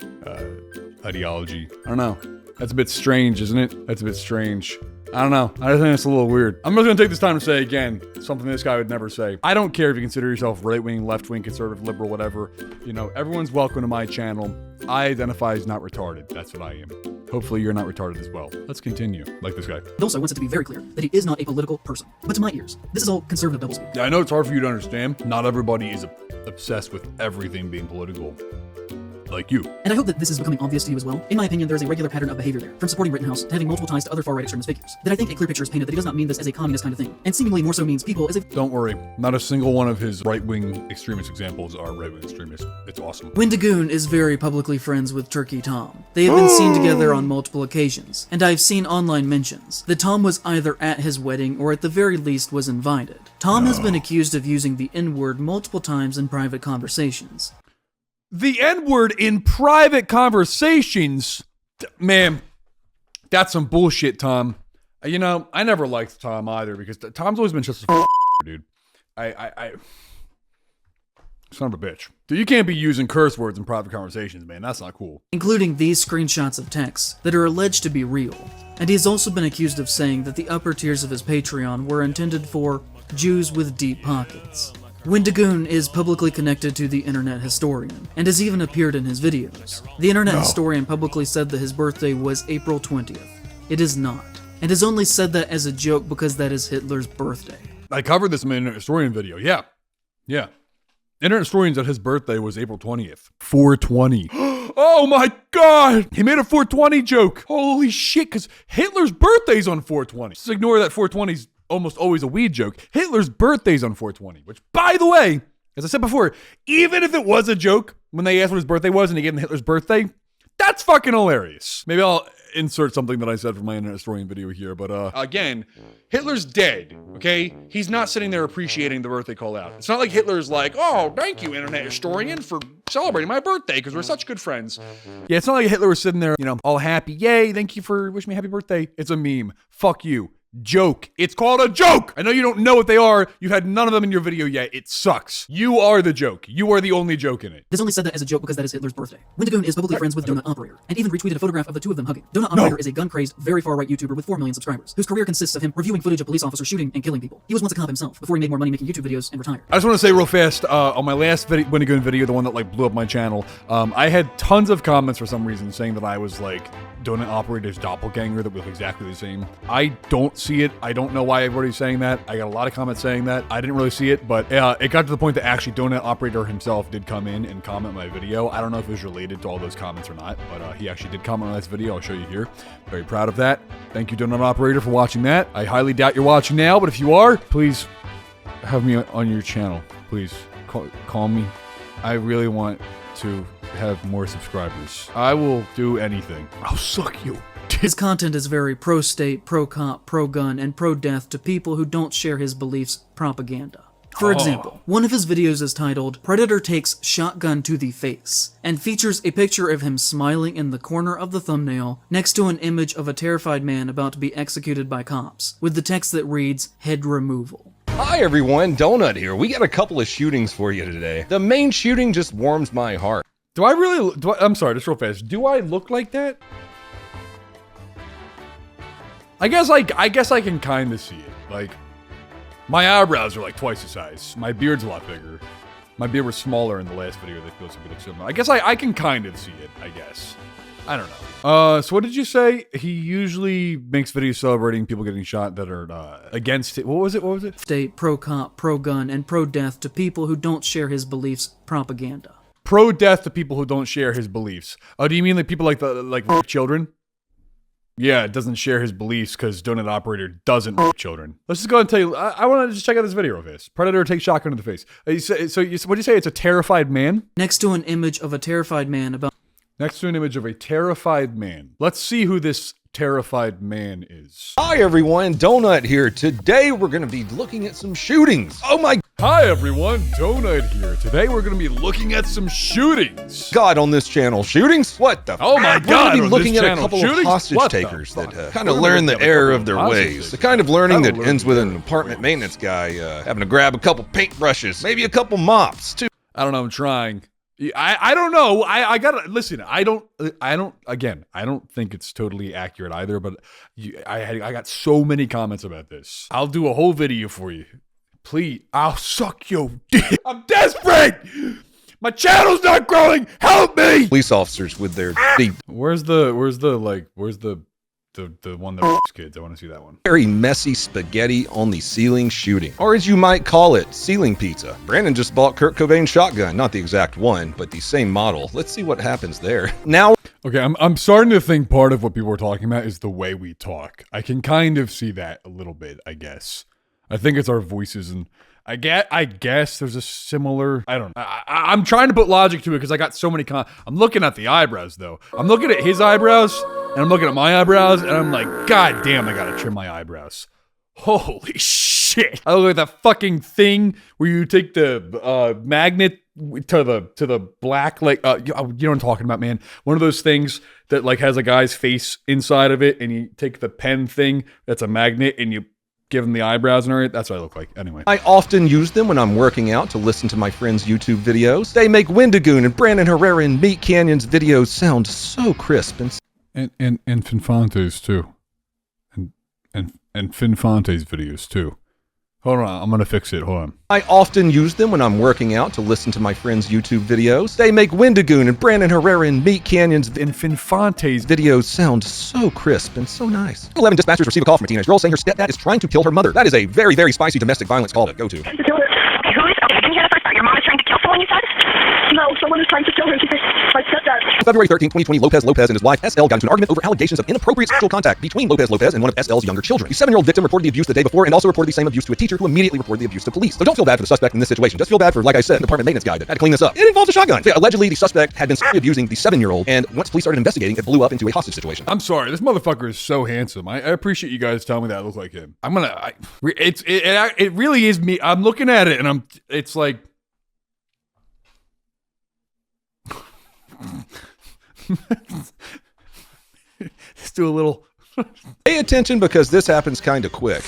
ideology. I don't know. That's a bit strange, isn't it? That's a bit strange. I don't know. I just think it's a little weird. I'm just gonna take this time to say again, something this guy would never say. I don't care if you consider yourself right-wing, left-wing, conservative, liberal, whatever. You know, everyone's welcome to my channel. I identify as not retarded. That's what I am. Hopefully you're not retarded as well. Let's continue, like this guy. He also wants it to be very clear that he is not a political person. But to my ears, this is all conservative doublespeak. Yeah, I know it's hard for you to understand. Not everybody is obsessed with everything being political. Like you. And I hope that this is becoming obvious to you as well. In my opinion, there is a regular pattern of behavior there, from supporting Rittenhouse to having multiple ties to other far-right extremist figures, that I think a clear picture is painted that he does not mean this as a communist kind of thing, and seemingly more so means people as if— Don't worry, not a single one of his right-wing extremist examples are right-wing extremists. It's awesome. Wendigoon is very publicly friends with Turkey Tom. They have been seen together on multiple occasions, and I've seen online mentions that Tom was either at his wedding or at the very least was invited. Tom has been accused of using the N-word multiple times in private conversations. The N-word in private conversations? Man, that's some bullshit, Tom. You know, I never liked Tom either because Tom's always been just a dude. Son of a bitch. Dude, you can't be using curse words in private conversations, man. That's not cool. Including these screenshots of texts that are alleged to be real. And he's also been accused of saying that the upper tiers of his Patreon were intended for Jews with deep pockets. Wendigoon is publicly connected to the internet historian, and has even appeared in his videos. The internet historian publicly said that his birthday was April 20th. It is not, and has only said that as a joke because that is Hitler's birthday. I covered this in my internet historian video, yeah. Internet historian said his birthday was April 20th. 420. Oh my god! He made a 420 joke! Holy shit, because Hitler's birthday's on 420. Just ignore that 420's almost always a weed joke. Hitler's birthday's on 420, which, by the way, As I said before, even if it was a joke when they asked what his birthday was and he gave them Hitler's birthday, that's fucking hilarious. Maybe I'll insert something that I said from my internet historian video here, but again, Hitler's dead, okay? He's not sitting there appreciating the birthday call out. It's not like Hitler's like, oh, thank you, internet historian, for celebrating my birthday because we're such good friends. Yeah, it's not like Hitler was sitting there, you know, all happy. Yay, thank you for wishing me a happy birthday. It's a meme. Fuck you. Joke. It's called a joke. I know you don't know what they are. You've had none of them in your video yet. It sucks. You are the joke. You are the only joke in it. This only said that as a joke because that is Hitler's birthday. Wendigoon is publicly friends with Donut Operator, and even retweeted a photograph of the two of them hugging. Donut Operator is a gun-crazed, very far-right YouTuber with 4 million subscribers, whose career consists of him reviewing footage of police officers shooting and killing people. He was once a cop himself, before he made more money making YouTube videos and retired. I just want to say real fast, on my last Wendigoon video, the one that like blew up my channel, I had tons of comments for some reason saying that I was like Donut Operator's doppelganger that was exactly the same. I don't see it. I don't know why everybody's saying that. I got a lot of comments saying that. I didn't really see it, but it got to the point that actually Donut Operator himself did come in and comment my video. I don't know if it was related to all those comments or not, but he actually did comment on this video. I'll show you here. Very proud of that. Thank you, Donut Operator, for watching that. I highly doubt you're watching now, but if you are, please have me on your channel. Please call me. I really want to have more subscribers. I will do anything. I'll suck you. His content is very pro-state, pro-cop, pro-gun, and pro-death to people who don't share his beliefs propaganda. For example, one of his videos is titled, Predator Takes Shotgun to the Face, and features a picture of him smiling in the corner of the thumbnail next to an image of a terrified man about to be executed by cops, with the text that reads, head removal. Hi everyone, Donut here. We got a couple of shootings for you today. The main shooting just warms my heart. I'm sorry, just real fast. Do I look like that? I guess I can kind of see it. Like, my eyebrows are like twice the size. My beard's a lot bigger. My beard was smaller in the last video that feels a bit similar. I guess I can kind of see it, I guess. I don't know. So what did you say? He usually makes videos celebrating people getting shot that are against it. What was it? State, pro-cop, pro-gun, and pro-death to people who don't share his beliefs propaganda. Pro-death to people who don't share his beliefs. Oh, do you mean like people like children? Yeah, it doesn't share his beliefs because Donut Operator doesn't rape children. Let's just go ahead and tell you, I want to just check out this video real fast. Predator takes shotgun to the face. So what do you say? It's a terrified man? Next to an image of a terrified man about... Next to an image of a terrified man. Let's see who this terrified man is. Hi everyone, Donut here. Today we're going to be looking at some shootings. Oh my Hi everyone, Donut here. Today we're going to be looking at some shootings. God, on this channel, shootings? What the Oh my We're God, going to be on looking this at a channel, couple shootings? of hostage What the takers fuck? that kind We're of gonna learn look the at a error couple of their of hostage ways. takers. The kind of learning that That'll ends learn with the an error of apartment their ways. maintenance guy having to grab a couple paintbrushes, maybe a couple mops, too. I don't know, I'm trying. I don't know. I gotta listen. I don't think it's totally accurate either. But I got so many comments about this. I'll do a whole video for you. Please, I'll suck your dick. I'm desperate. My channel's not growing. Help me. Police officers with their Where's the one that f***s kids? I want to see that one. very messy spaghetti on the ceiling shooting. Or as you might call it, ceiling pizza. Brandon just bought Kurt Cobain's shotgun. Not the exact one, but the same model. Let's see what happens there. Now, Okay, I'm starting to think part of what people are talking about is the way we talk. I can kind of see that a little bit, I guess. I think it's our voices, and I guess there's a similar, I don't know. I'm trying to put logic to it because I got so many I'm looking at the eyebrows though. I'm looking at his eyebrows and I'm looking at my eyebrows and I'm like, God damn, I gotta trim my eyebrows. Holy shit. I look at that fucking thing where you take the magnet to the black, like, you know what I'm talking about, man. One of those things that like has a guy's face inside of it and you take the pen thing that's a magnet and you give them the eyebrows and everything. That's what I look like. Anyway. I often use them when I'm working out to listen to my friends' YouTube videos. They make Wendigoon and Brandon Herrera and Meat Canyon's videos sound so crisp and Finfante's too. And Finfante's videos too. Hold on, I'm gonna fix it. Hold on. I often use them when I'm working out to listen to my friends' YouTube videos. They make Wendigoon and Brandon Herrera and Meat Canyon's And Finfante's videos sound so crisp and so nice. 11 dispatchers receive a call from a teenage girl saying her stepdad is trying to kill her mother. That is a very, very spicy domestic violence call to go to. Okay, who is? Okay, I didn't hear the first part. Your mom is trying to kill someone, you said? No, someone is trying to kill her. My stepdad. February 13, 2020, Lopez and his wife, SL, got into an argument over allegations of inappropriate sexual contact between Lopez and one of SL's younger children. The 7-year-old victim reported the abuse the day before and also reported the same abuse to a teacher who immediately reported the abuse to police. So don't feel bad for the suspect in this situation. Just feel bad for, like I said, the apartment maintenance guy that had to clean this up. It involves a shotgun. So, yeah, allegedly, the suspect had been sexually abusing the 7-year-old, and once police started investigating, it blew up into a hostage situation. I'm sorry, this motherfucker is so handsome. I appreciate you guys telling me that I look like him. It really is me. I'm looking at it and it's like, let's do a little. Pay attention because this happens kind of quick.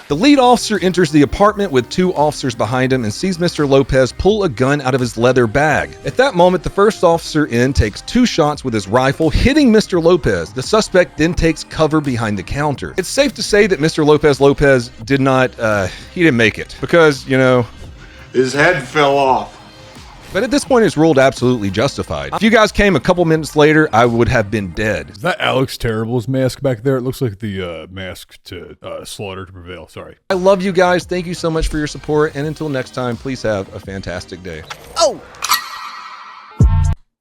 The lead officer enters the apartment with 2 officers behind him and sees Mr. Lopez pull a gun out of his leather bag. At that moment, the first officer in takes 2 shots with his rifle, hitting Mr. Lopez. The suspect then takes cover behind the counter. It's safe to say that Mr. Lopez did not, he didn't make it because, you know, His head fell off. But at this point, it's ruled absolutely justified. If you guys came a couple minutes later, I would have been dead. Is that Alex Terrible's mask back there? It looks like the mask to Slaughter to Prevail. Sorry. I love you guys. Thank you so much for your support. And until next time, please have a fantastic day. Oh!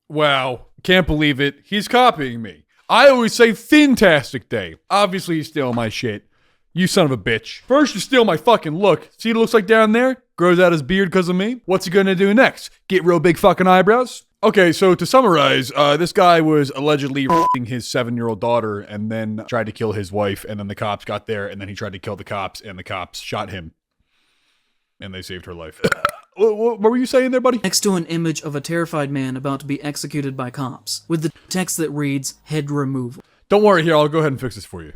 Wow. Can't believe it. He's copying me. I always say fantastic day. Obviously, he's stealing my shit. You son of a bitch. First, you steal my fucking look. See what it looks like down there? Grows out his beard because of me. What's he gonna do next? Get real big fucking eyebrows? Okay, so to summarize, this guy was allegedly f***ing his 7-year-old daughter and then tried to kill his wife, and then the cops got there, and then he tried to kill the cops, and the cops shot him. And they saved her life. What were you saying there, buddy? Next to an image of a terrified man about to be executed by cops, with the text that reads, head removal. Don't worry, here, I'll go ahead and fix this for you.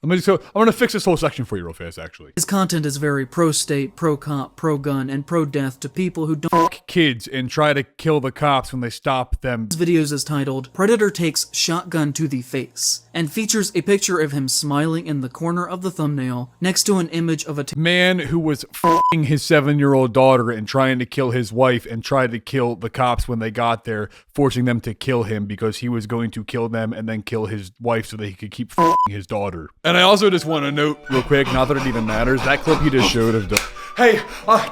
I'm gonna fix this whole section for you real fast, actually. His content is very pro-state, pro-cop, pro-gun, and pro-death to people who don't Fuck kids and try to kill the cops when they stop them. His videos is titled, Predator Takes Shotgun to the Face, and features a picture of him smiling in the corner of the thumbnail, next to an image of a man who was f***ing his 7-year-old daughter and trying to kill his wife and tried to kill the cops when they got there, forcing them to kill him because he was going to kill them and then kill his wife so that he could keep f***ing his daughter. And I also just want to note real quick, not that it even matters, that clip he just showed of hey,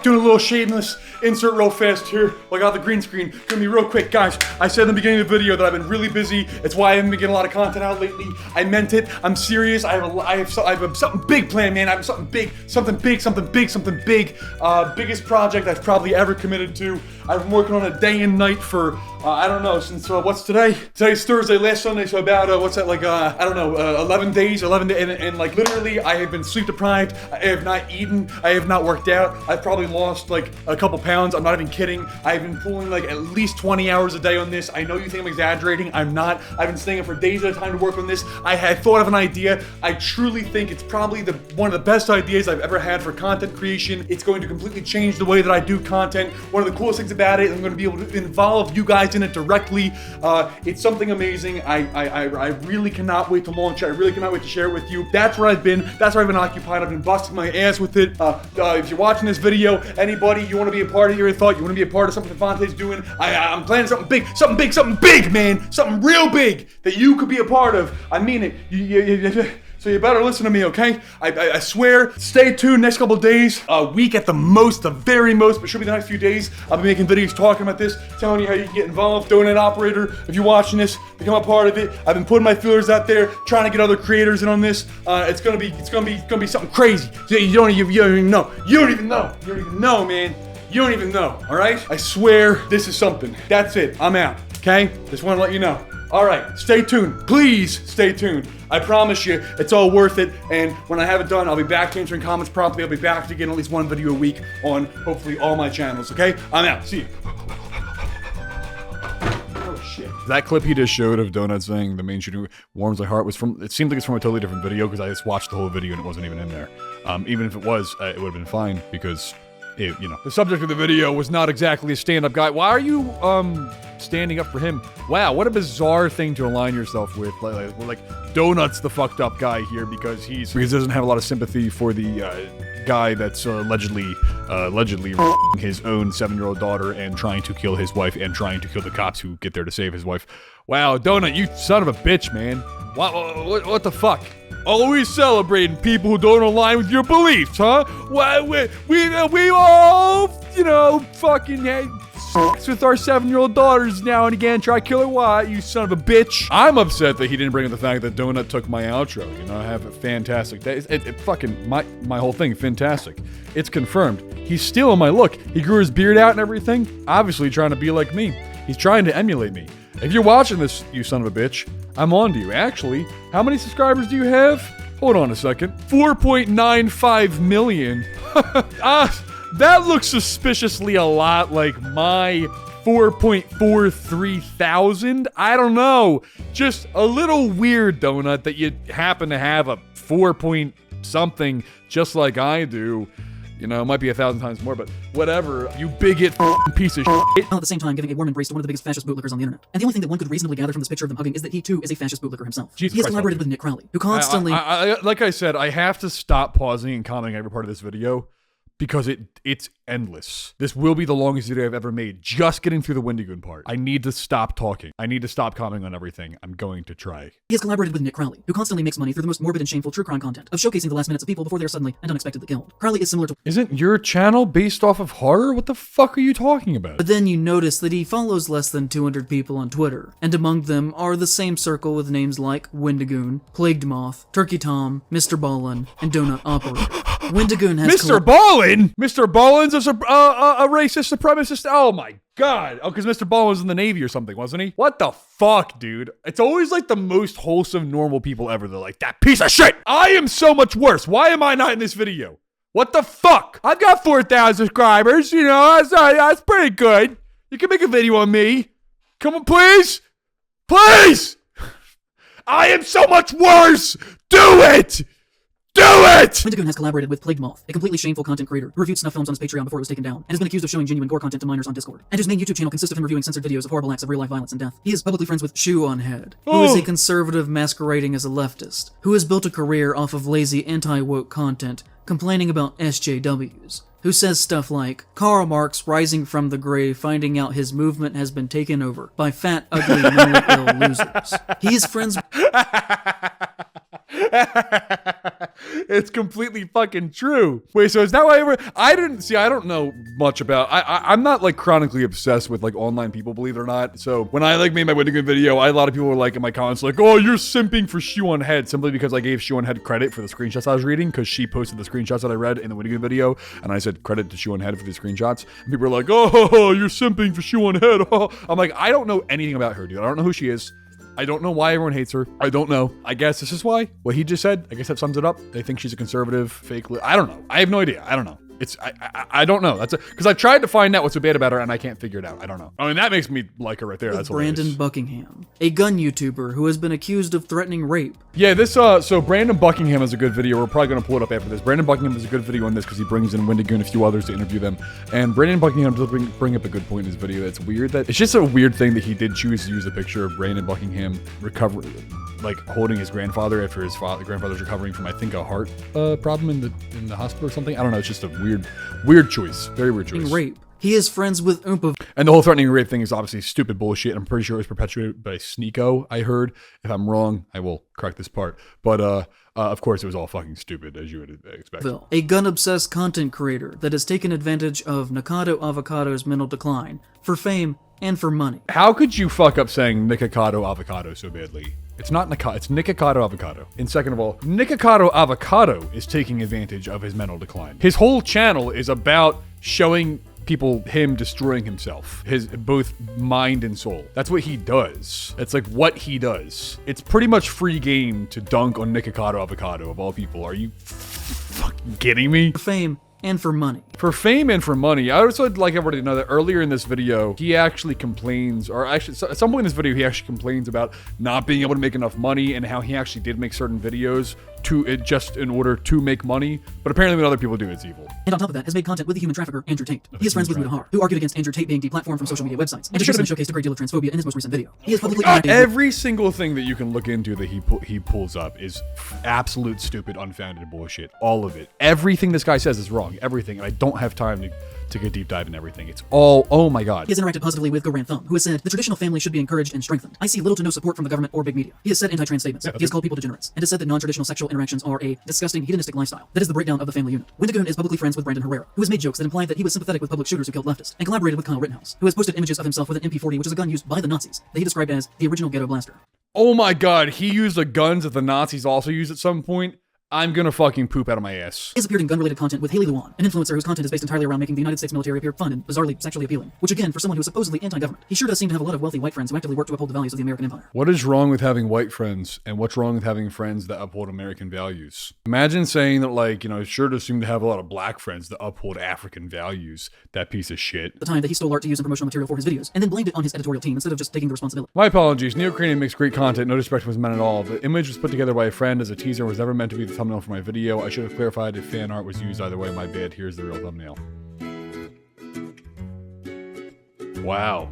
doing a little shameless insert real fast here. I got the green screen. Gonna be real quick, guys. I said in the beginning of the video that I've been really busy. It's why I haven't been getting a lot of content out lately. I meant it. I'm serious. I have something big planned, man. I have something big. Biggest project I've probably ever committed to. I've been working on it day and night for, I don't know, since, what's today? Today's Thursday, last Sunday, so about, 11 days, and like literally I have been sleep deprived. I have not eaten. I have not worked out. I've probably lost like a couple pounds. I'm not even kidding. I've been pulling like at least 20 hours a day on this. I know you think I'm exaggerating. I'm not. I've been staying up for days at a time to work on this. I had thought of an idea. I truly think it's probably one of the best ideas I've ever had for content creation. It's going to completely change the way that I do content. One of the coolest things about it, I'm going to be able to involve you guys in it directly. It's something amazing. I really cannot wait to launch it. I really cannot wait to share it with you. That's where I've been. That's where I've been occupied. I've been busting my ass with it. If you're watching this video, anybody, you want to be a part of your thought, you want to be a part of something Finfante's doing, I'm planning something big, man. Something real big that you could be a part of. I mean it. So you better listen to me, okay? I swear, stay tuned next couple days, a week at the most, the very most, but should be the next few days. I'll be making videos talking about this, telling you how you can get involved. Donate operator, if you're watching this, become a part of it. I've been putting my feelers out there, trying to get other creators in on this. It's gonna be something crazy. You don't even know. You don't even know, man. You don't even know, all right? I swear, this is something. That's it. I'm out, okay? Just want to let you know. All right, stay tuned. Please stay tuned. I promise you, it's all worth it. And when I have it done, I'll be back to answering comments promptly. I'll be back to getting at least one video a week on hopefully all my channels, okay? I'm out. See you. Oh, shit. That clip he just showed of Donut saying the main shooting warms my heart was from, it seems like it's from a totally different video because I just watched the whole video and it wasn't even in there. Even if it was, it would have been fine because the subject of the video was not exactly a stand-up guy. Why are you, standing up for him? Wow, what a bizarre thing to align yourself with. Like Donut's the fucked up guy here because he doesn't have a lot of sympathy for the, guy that's allegedly his own 7-year-old daughter and trying to kill his wife and trying to kill the cops who get there to save his wife. Wow, Donut, you son of a bitch, man. What the fuck? Always celebrating people who don't align with your beliefs, huh? Why we all, fucking sex with our 7-year-old daughters now and again. Try to kill her. Why, you son of a bitch? I'm upset that he didn't bring up the fact that Donut took my outro. I have a fantastic day. It fucking my whole thing, fantastic. It's confirmed. He's stealing my look. He grew his beard out and everything. Obviously trying to be like me. He's trying to emulate me. If you're watching this, you son of a bitch, I'm on to you. Actually, how many subscribers do you have? Hold on a second. 4.95 million. That looks suspiciously a lot like my 4.43 thousand. I don't know. Just a little weird, Donut, that you happen to have a 4 point something just like I do. It might be 1,000 times more, but whatever, you bigot piece of shit. While at the same time giving a warm embrace to one of the biggest fascist bootlickers on the internet. And the only thing that one could reasonably gather from this picture of them hugging is that he too is a fascist bootlicker himself. Jesus he has Christ, collaborated with Nick Crowley, who constantly... like I said, I have to stop pausing and commenting every part of this video because it's endless. This will be the longest video I've ever made, just getting through the Wendigoon part. I need to stop talking. I need to stop commenting on everything. I'm going to try. He has collaborated with Nick Crowley, who constantly makes money through the most morbid and shameful true crime content of showcasing the last minutes of people before they are suddenly and unexpectedly killed. Crowley is similar to... Isn't your channel based off of horror? What the fuck are you talking about? But then you notice that he follows less than 200 people on Twitter, and among them are the same circle with names like Wendigoon, Plagued Moth, Turkey Tom, Mr. Ballin, and Donut Operator. Wendigoon has... Mr. Ballin? Mr. Ballin's a racist supremacist? Oh my god. Oh, because Mr. Ballin was in the Navy or something, wasn't he? What the fuck, dude? It's always like the most wholesome, normal people ever. They're like, that piece of shit! I am so much worse. Why am I not in this video? What the fuck? I've got 4,000 subscribers, that's pretty good. You can make a video on me. Come on, please? Please! I am so much worse! Do it! Do it! Wendigoon has collaborated with Plagued Moth, a completely shameful content creator who reviewed snuff films on his Patreon before it was taken down, and has been accused of showing genuine gore content to minors on Discord, and whose main YouTube channel consists of him reviewing censored videos of horrible acts of real-life violence and death. He is publicly friends with Shoe on Head, who is a conservative masquerading as a leftist, who has built a career off of lazy anti-woke content, complaining about SJWs, who says stuff like, Karl Marx rising from the grave finding out his movement has been taken over by fat, ugly, mentally ill losers. He is friends... It's completely fucking true. Wait, so is that why I don't know much about, I'm not like chronically obsessed with like online people, believe it or not. So when I like made my Wendigoon video, a lot of people were like in my comments like, oh, you're simping for Shoe on Head, simply because I gave Shoe on Head credit for the screenshots I was reading, because she posted the screenshots that I read in the Wendigoon video, and I said credit to Shoe on Head for the screenshots. And people were like, oh, you're simping for Shoe on Head. Oh. I'm like, I don't know anything about her, dude. I don't know who she is. I don't know why everyone hates her. I don't know. I guess this is why. What he just said, I guess that sums it up. They think she's a conservative, fake... I don't know. I have no idea. I don't know. I don't know. That's because I've tried to find out what's so bad about her and I can't figure it out. I don't know. I mean, that makes me like her right there. That's Brandon Buckingham, a gun YouTuber who has been accused of threatening rape. Yeah, so Brandon Buckingham is a good video. We're probably going to pull it up after this. Brandon Buckingham is a good video on this because he brings in Wendigoon and a few others to interview them. And Brandon Buckingham does bring up a good point in his video. It's weird that... It's just a weird thing that he did choose to use a picture of Brandon Buckingham holding his grandfather after his grandfather's recovering from, I think, a heart problem in the hospital or something. I don't know. It's just a weird choice. Very weird choice. Rape. He is friends with Oompavile. And the whole threatening rape thing is obviously stupid bullshit. I'm pretty sure it was perpetuated by Sneeko, I heard. If I'm wrong, I will correct this part. But of course, it was all fucking stupid, as you would expect. A gun-obsessed content creator that has taken advantage of Nikocado Avocado's mental decline for fame and for money. How could you fuck up saying Nikocado Avocado so badly? It's not Nikocado, it's Nikocado Avocado. And second of all, Nikocado Avocado is taking advantage of his mental decline. His whole channel is about showing people him destroying himself, his both mind and soul. That's what he does. It's like what he does. It's pretty much free game to dunk on Nikocado Avocado of all people. Are you fucking kidding me? For fame and for money. For fame and for money. I also would like everybody to know that earlier in this video, he actually complains, or actually at some point in this video, he actually complains about not being able to make enough money and how he actually did make certain videos just in order to make money, but apparently when other people do, it's evil. And on top of that, has made content with the human trafficker Andrew Tate. He is friends with Mutahar, who argued against Andrew Tate being deplatformed from social media websites, and recently showcased a great deal of transphobia in his most recent video. He is publicly Every single thing that you can look into that he pulls up is absolute stupid, unfounded bullshit. All of it. Everything this guy says is wrong. Everything. And I don't have time to get deep dive in everything. It's all, oh my god. He has interacted positively with Garand Thumb, who has said, the traditional family should be encouraged and strengthened. I see little to no support from the government or big media. He has said anti-trans statements. He has called people degenerates, and has said that non-traditional sexual interactions are a disgusting, hedonistic lifestyle. That is the breakdown of the family unit. Wendigoon is publicly friends with Herrera, who has made jokes that implied that he was sympathetic with public shooters who killed leftists, and collaborated with Rittenhouse, who has posted images of himself with an MP40, which is a gun used by the Nazis, that he described as the original ghetto blaster. Oh my god, he used the guns that the Nazis also used at some point. I'm gonna fucking poop out of my ass. He has appeared in gun-related content with Hailey Lujan, an influencer whose content is based entirely around making the United States military appear fun and bizarrely sexually appealing. Which again, for someone who is supposedly anti-government, he sure does seem to have a lot of wealthy white friends who actively work to uphold the values of the American empire. What is wrong with having white friends, and what's wrong with having friends that uphold American values? Imagine saying that, like, you know, sure does seem to have a lot of black friends that uphold African values. That piece of shit. The time that he stole art to use in promotional material for his videos, and then blamed it on his editorial team instead of just taking the responsibility. My apologies. Neo-Cranian makes great content. No disrespect was meant at all. The image was put together by a friend as a teaser and was never meant to be the thumbnail for my video. I should have clarified if fan art was used either way. My bad. Here's the real thumbnail. Wow.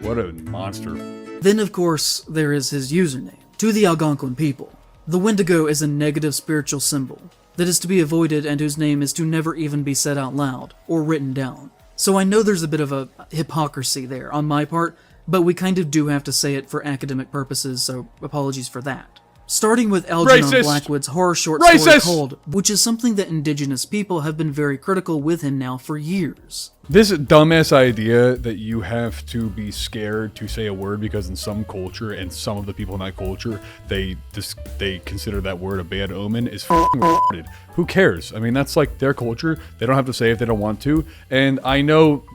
What a monster. Then, of course, there is his username. To the Algonquin people, the Wendigo is a negative spiritual symbol that is to be avoided and whose name is to never even be said out loud or written down. So I know there's a bit of a hypocrisy there on my part, but we kind of do have to say it for academic purposes, so apologies for that. Starting with Algernon Blackwood's horror short story Cold, which is something that indigenous people have been very critical with him now for years. This dumbass idea that you have to be scared to say a word because in some culture and some of the people in that culture, they consider that word a bad omen is f***ing retarded. Who cares? I mean, that's like their culture. They don't have to say if they don't want to. And I know,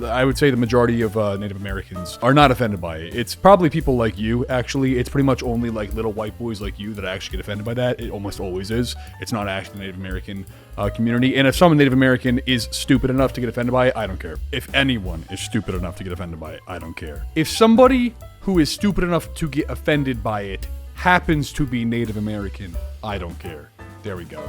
I would say the majority of Native Americans are not offended by it. It's probably people like you, actually. It's pretty much only like little white boys like you that actually get offended by that. It almost always is. It's not actually the Native American community. And if some Native American is stupid enough to get offended by it, I don't care. If anyone is stupid enough to get offended by it, I don't care. If somebody who is stupid enough to get offended by it happens to be Native American, I don't care. There we go.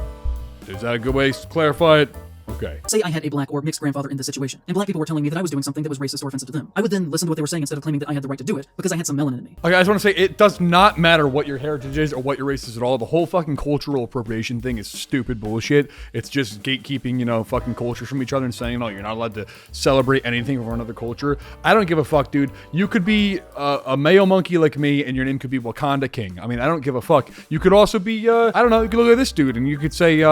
Is that a good way to clarify it? Okay. Say I had a black or mixed grandfather in this situation, and black people were telling me that I was doing something that was racist or offensive to them. I would then listen to what they were saying instead of claiming that I had the right to do it because I had some melanin in me. Okay, I just want to say, it does not matter what your heritage is or what your race is at all. The whole fucking cultural appropriation thing is stupid bullshit. It's just gatekeeping, you know, fucking cultures from each other and saying, no, you're not allowed to celebrate anything from another culture. I don't give a fuck, dude. You could be a male monkey like me and your name could be Wakanda King. I mean, I don't give a fuck. You could also be, I don't know, you could look at this dude and you could say,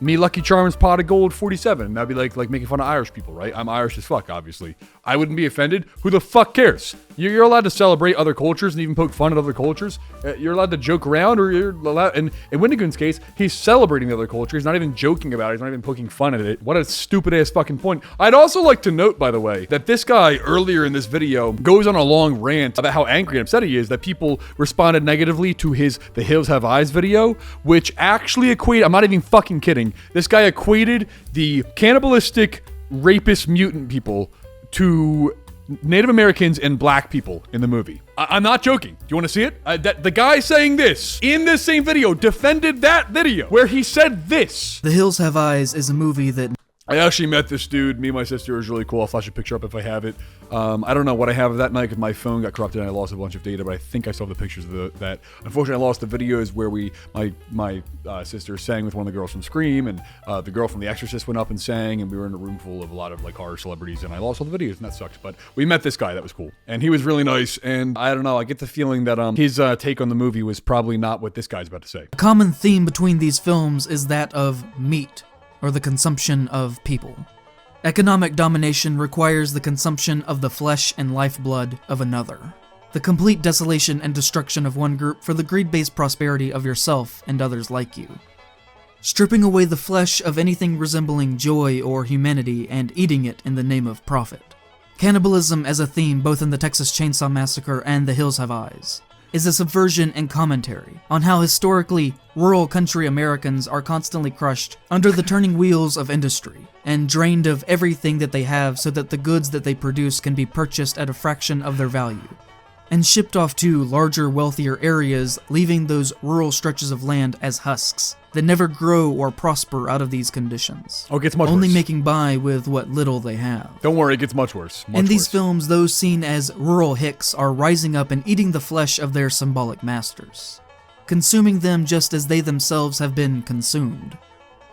me Lucky Charms pot of gold 47. That'd be like making fun of Irish people, right? I'm Irish as fuck, obviously. I wouldn't be offended. Who the fuck cares? You're allowed to celebrate other cultures and even poke fun at other cultures. You're allowed to joke around, or you're allowed. And in Wendigoon's case, he's celebrating the other culture. He's not even joking about it. He's not even poking fun at it. What a stupid ass fucking point. I'd also like to note, by the way, that this guy earlier in this video goes on a long rant about how angry and upset he is that people responded negatively to his The Hills Have Eyes video, which actually equated, I'm not even fucking kidding, this guy equated the cannibalistic rapist mutant people to Native Americans and black people in the movie. I'm not joking. Do you want to see it? The guy saying this in this same video defended that video where he said this. The Hills Have Eyes is a movie that I actually met this dude. Me and my sister. It was really cool. I'll flash a picture up if I have it. I don't know what I have of that night because my phone got corrupted and I lost a bunch of data, but I think I still have the pictures of that. Unfortunately, I lost the videos where my sister sang with one of the girls from Scream, and the girl from The Exorcist went up and sang, and we were in a room full of a lot of like horror celebrities, and I lost all the videos, and that sucked. But we met this guy. That was cool, and he was really nice. And I don't know. I get the feeling that his take on the movie was probably not what this guy's about to say. A common theme between these films is that of meat, or the consumption of people. Economic domination requires the consumption of the flesh and lifeblood of another. The complete desolation and destruction of one group for the greed-based prosperity of yourself and others like you. Stripping away the flesh of anything resembling joy or humanity and eating it in the name of profit. Cannibalism as a theme both in the Texas Chainsaw Massacre and The Hills Have Eyes is a subversion and commentary on how historically rural country Americans are constantly crushed under the turning wheels of industry and drained of everything that they have so that the goods that they produce can be purchased at a fraction of their value. and shipped off to larger, wealthier areas, leaving those rural stretches of land as husks that never grow or prosper out of these conditions. Oh, it gets much only worse. making by with what little they have. Don't worry, it gets much worse. In these films, those seen as rural hicks are rising up and eating the flesh of their symbolic masters, consuming them just as they themselves have been consumed.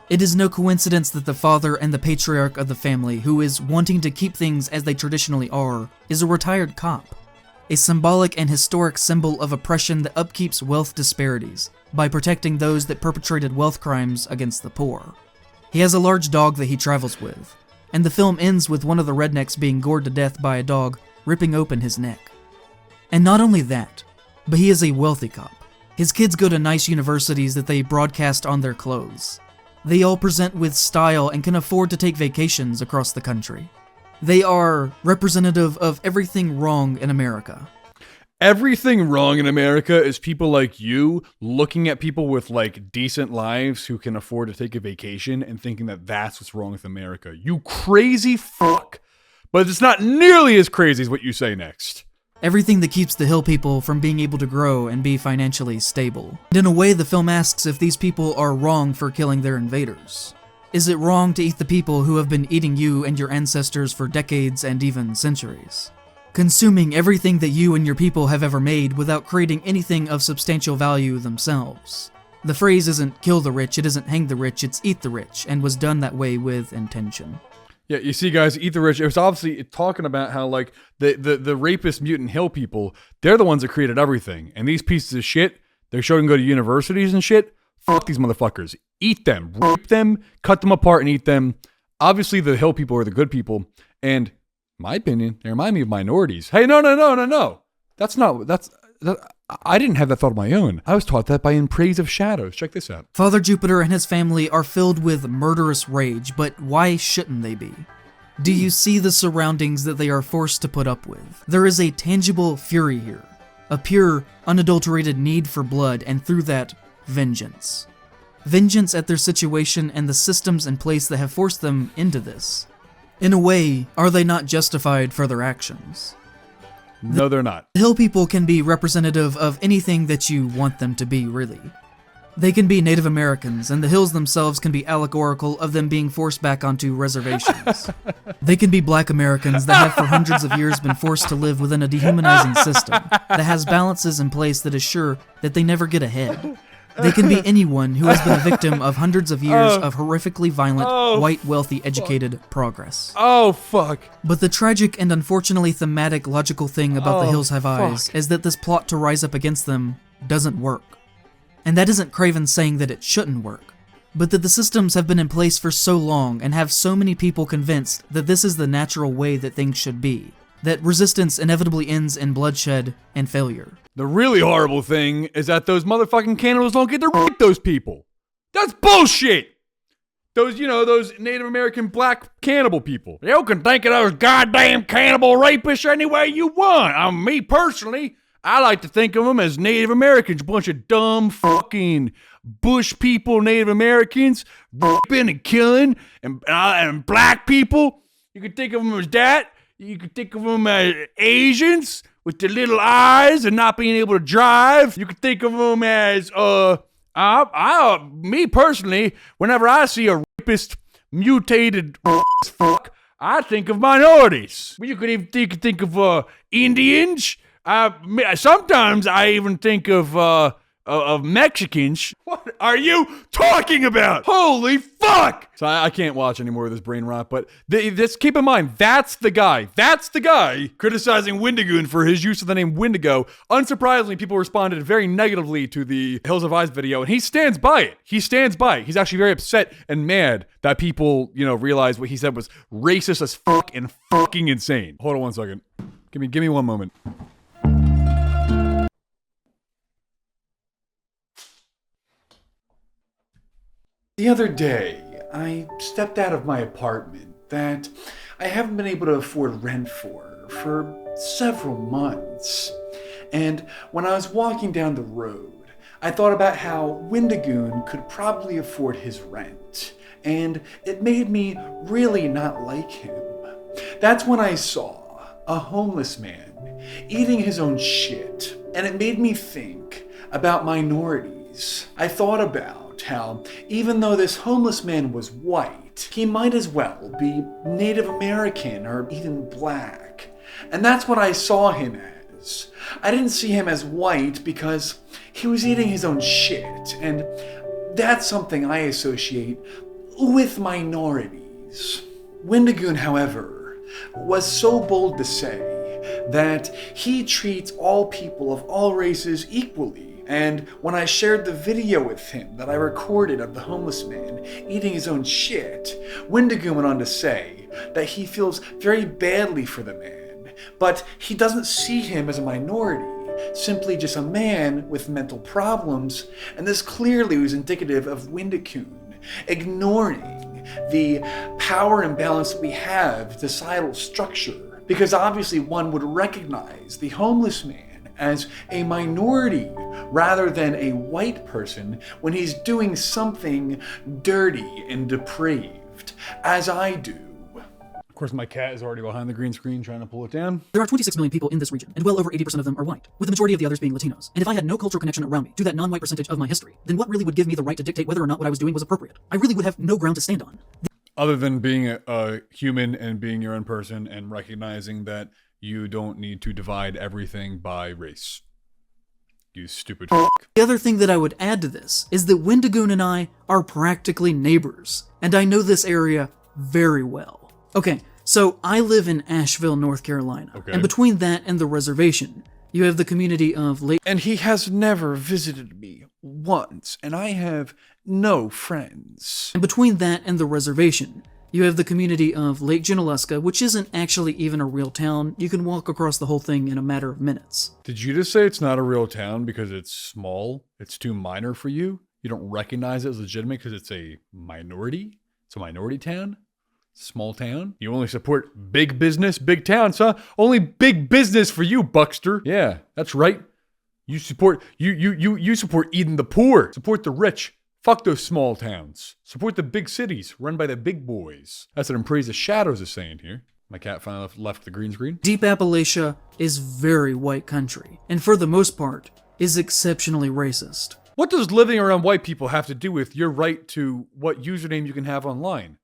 It is no coincidence that the father and the patriarch of the family, who is wanting to keep things as they traditionally are, is a retired cop, a symbolic and historic symbol of oppression that upkeeps wealth disparities by protecting those that perpetrated wealth crimes against the poor. He has a large dog that he travels with, and the film ends with one of the rednecks being gored to death by a dog ripping open his neck. And not only that, but he is a wealthy cop. His kids go to nice universities that they broadcast on their clothes. They all present with style and can afford to take vacations across the country. They are representative of everything wrong in America. Everything wrong in America is people like you looking at people with like decent lives who can afford to take a vacation and thinking that that's what's wrong with America. You crazy fuck. But it's not nearly as crazy as what you say next. Everything that keeps the hill people from being able to grow and be financially stable. And in a way, the film asks if these people are wrong for killing their invaders. Is it wrong to eat the people who have been eating you and your ancestors for decades and even centuries? Consuming everything that you and your people have ever made without creating anything of substantial value themselves. The phrase isn't kill the rich, it isn't hang the rich, it's eat the rich, and was done that way with intention. Yeah, you see, guys, eat the rich. It was obviously talking about how, like, the rapist mutant hill people, they're the ones that created everything. And these pieces of shit, they're showing go to universities and shit. Fuck these motherfuckers. Eat them, rape them, cut them apart and eat them. Obviously, the hill people are the good people. And, in my opinion, they remind me of minorities. Hey, no. I didn't have that thought of my own. I was taught that by In Praise of Shadows. Check this out. Father Jupiter and his family are filled with murderous rage, but why shouldn't they be? Do you see the surroundings that they are forced to put up with? There is a tangible fury here, a pure, unadulterated need for blood, and through that, vengeance. Vengeance at their situation and the systems in place that have forced them into this. In a way, are they not justified for their actions? No, they're not. The hill people can be representative of anything that you want them to be, really. They can be Native Americans, and the hills themselves can be allegorical of them being forced back onto reservations. They can be Black Americans that have for hundreds of years been forced to live within a dehumanizing system that has balances in place that assure that they never get ahead. They can be anyone who has been a victim of hundreds of years of horrifically violent, white, wealthy, educated progress. Oh, fuck. But the tragic and unfortunately thematic logical thing about The Hills Have Eyes is that this plot to rise up against them doesn't work. And that isn't Craven saying that it shouldn't work, but that the systems have been in place for so long and have so many people convinced that this is the natural way that things should be, that resistance inevitably ends in bloodshed and failure. The really horrible thing is that those motherfucking cannibals don't get to rape those people. That's bullshit! Those Native American black cannibal people. You can think of those goddamn cannibal rapists any way you want. Me personally, I like to think of them as Native Americans. A bunch of dumb fucking bush people, Native Americans, raping and killing, and black people. You can think of them as that. You could think of them as Asians with their little eyes and not being able to drive. You could think of them as, me personally, whenever I see a rapist, mutated fuck, I think of minorities. You could even think of Indians. Sometimes I even think of Mexicans. What are you talking about? Holy fuck! So I can't watch any more of this brain rot, but just keep in mind, that's the guy criticizing Wendigoon for his use of the name Wendigo. Unsurprisingly, people responded very negatively to the Hills of Eyes video, and he stands by it. He's actually very upset and mad that people, realized what he said was racist as fuck and fucking insane. Hold on one second. Give me one moment. The other day, I stepped out of my apartment that I haven't been able to afford rent for several months. And when I was walking down the road, I thought about how Wendigoon could probably afford his rent, and it made me really not like him. That's when I saw a homeless man eating his own shit, and it made me think about minorities. I thought about how even though this homeless man was white, he might as well be Native American or even black. And that's what I saw him as. I didn't see him as white because he was eating his own shit, and that's something I associate with minorities. Wendigoon, however, was so bold to say that he treats all people of all races equally. And when I shared the video with him that I recorded of the homeless man eating his own shit, Wendigoon went on to say that he feels very badly for the man, but he doesn't see him as a minority, simply just a man with mental problems, and this clearly was indicative of Wendigoon ignoring the power imbalance that we have, societal structure, because obviously one would recognize the homeless man as a minority rather than a white person when he's doing something dirty and depraved, as I do. Of course, my cat is already behind the green screen trying to pull it down. There are 26 million people in this region, and well over 80% of them are white, with the majority of the others being Latinos. And if I had no cultural connection around me to that non-white percentage of my history, then what really would give me the right to dictate whether or not what I was doing was appropriate? I really would have no ground to stand on. Other than being a human and being your own person and recognizing that you don't need to divide everything by race. You stupid f***. The other thing that I would add to this is that Wendigoon and I are practically neighbors, and I know this area very well. Okay, so I live in Asheville, North Carolina, Okay. and between that and the reservation, you have the community of Lake... And he has never visited me once, and I have no friends. And between that and the reservation, you have the community of Lake Junaluska, which isn't actually even a real town. You can walk across the whole thing in a matter of minutes. Did you just say it's not a real town because it's small? It's too minor for you? You don't recognize it as legitimate because it's a minority? It's a minority town? Small town? You only support big business, big towns, huh? Only big business for you, Buckster. Yeah, that's right. You support you support eating the poor. Support the rich. Fuck those small towns. Support the big cities run by the big boys. That's what Praise the Shadows is saying here. My cat finally left the green screen. Deep Appalachia is very white country, and for the most part, is exceptionally racist. What does living around white people have to do with your right to what username you can have online?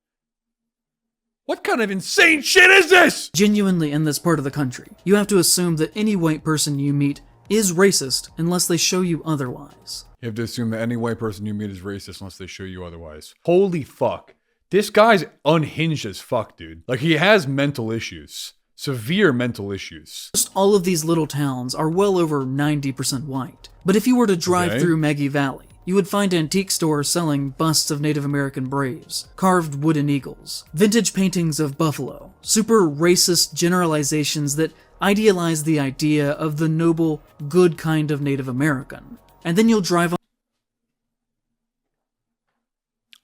What kind of insane shit is this? Genuinely in this part of the country, you have to assume that any white person you meet is racist unless they show you otherwise. You have to assume that any white person you meet is racist unless they show you otherwise. Holy fuck. This guy's unhinged as fuck, dude. Like, he has mental issues. Severe mental issues. Most all of these little towns are well over 90% white. But if you were to drive Okay. through Maggie Valley, you would find antique stores selling busts of Native American braves, carved wooden eagles, vintage paintings of buffalo, super racist generalizations that idealize the idea of the noble, good kind of Native American. And then you'll drive on.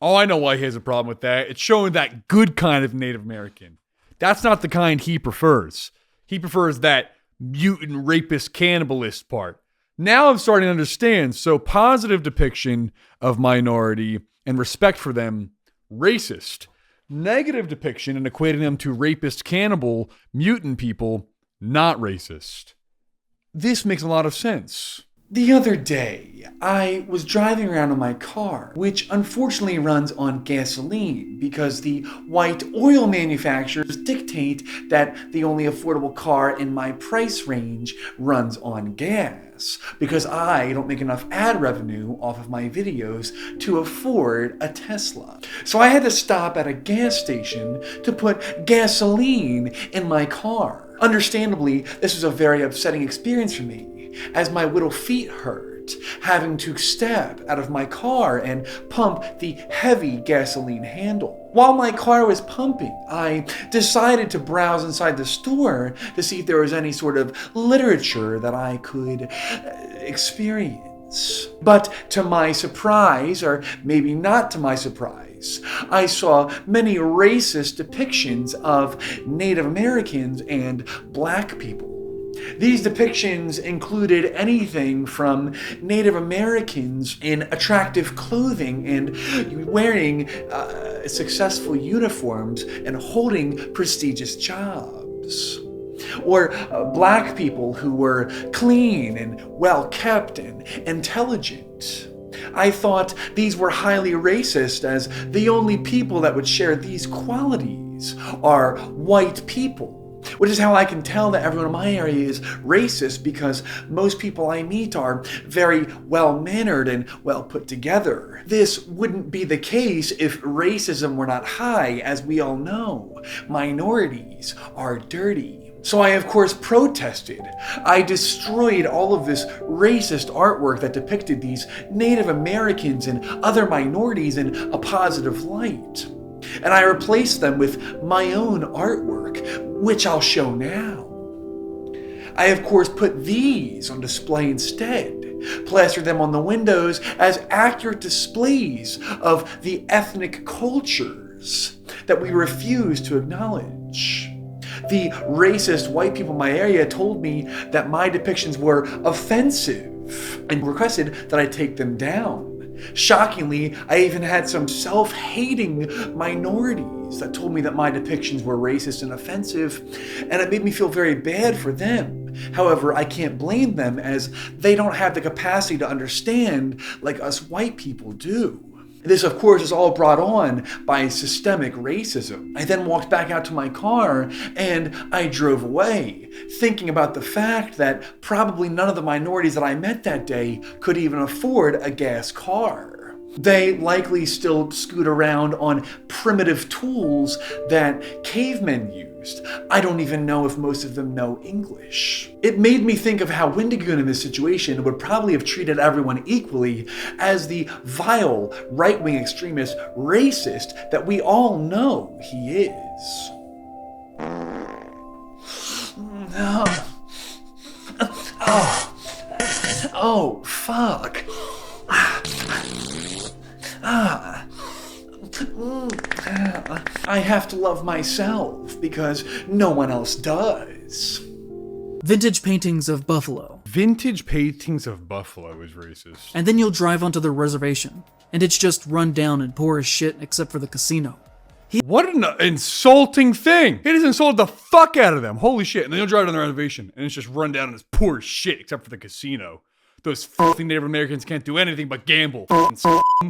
Oh, I know why he has a problem with that. It's showing that good kind of Native American. That's not the kind he prefers. He prefers that mutant, rapist, cannibalist part. Now I'm starting to understand. So positive depiction of minority and respect for them, racist. Negative depiction and equating them to rapist, cannibal, mutant people, not racist. This makes a lot of sense. The other day, I was driving around in my car, which unfortunately runs on gasoline because the white oil manufacturers dictate that the only affordable car in my price range runs on gas because I don't make enough ad revenue off of my videos to afford a Tesla. So I had to stop at a gas station to put gasoline in my car. Understandably, this was a very upsetting experience for me, as my little feet hurt, having to step out of my car and pump the heavy gasoline handle. While my car was pumping, I decided to browse inside the store to see if there was any sort of literature that I could experience. But to my surprise, or maybe not to my surprise, I saw many racist depictions of Native Americans and black people. These depictions included anything from Native Americans in attractive clothing and wearing successful uniforms and holding prestigious jobs. Or black people who were clean and well-kept and intelligent. I thought these were highly racist, as the only people that would share these qualities are white people. Which is how I can tell that everyone in my area is racist, because most people I meet are very well-mannered and well put together. This wouldn't be the case if racism were not high. As we all know, minorities are dirty. So I, of course, protested. I destroyed all of this racist artwork that depicted these Native Americans and other minorities in a positive light. And I replaced them with my own artwork, which I'll show now. I, of course, put these on display instead, plastered them on the windows as accurate displays of the ethnic cultures that we refuse to acknowledge. The racist white people in my area told me that my depictions were offensive and requested that I take them down. Shockingly, I even had some self-hating minorities that told me that my depictions were racist and offensive, and it made me feel very bad for them. However, I can't blame them, as they don't have the capacity to understand like us white people do. This, of course, is all brought on by systemic racism. I then walked back out to my car and I drove away, thinking about the fact that probably none of the minorities that I met that day could even afford a gas car. They likely still scoot around on primitive tools that cavemen used. I don't even know if most of them know English. It made me think of how Wendigoon in this situation would probably have treated everyone equally as the vile, right-wing extremist racist that we all know he is. Oh, fuck. I have to love myself because no one else does. Vintage paintings of buffalo. Vintage paintings of buffalo is racist. And then you'll drive onto the reservation, and it's just run down and poor as shit except for the casino. What an insulting thing! He just insulted the fuck out of them. Holy shit. And then you'll drive down the reservation, and it's just run down and it's poor as shit except for the casino. Those filthy Native Americans can't do anything but gamble.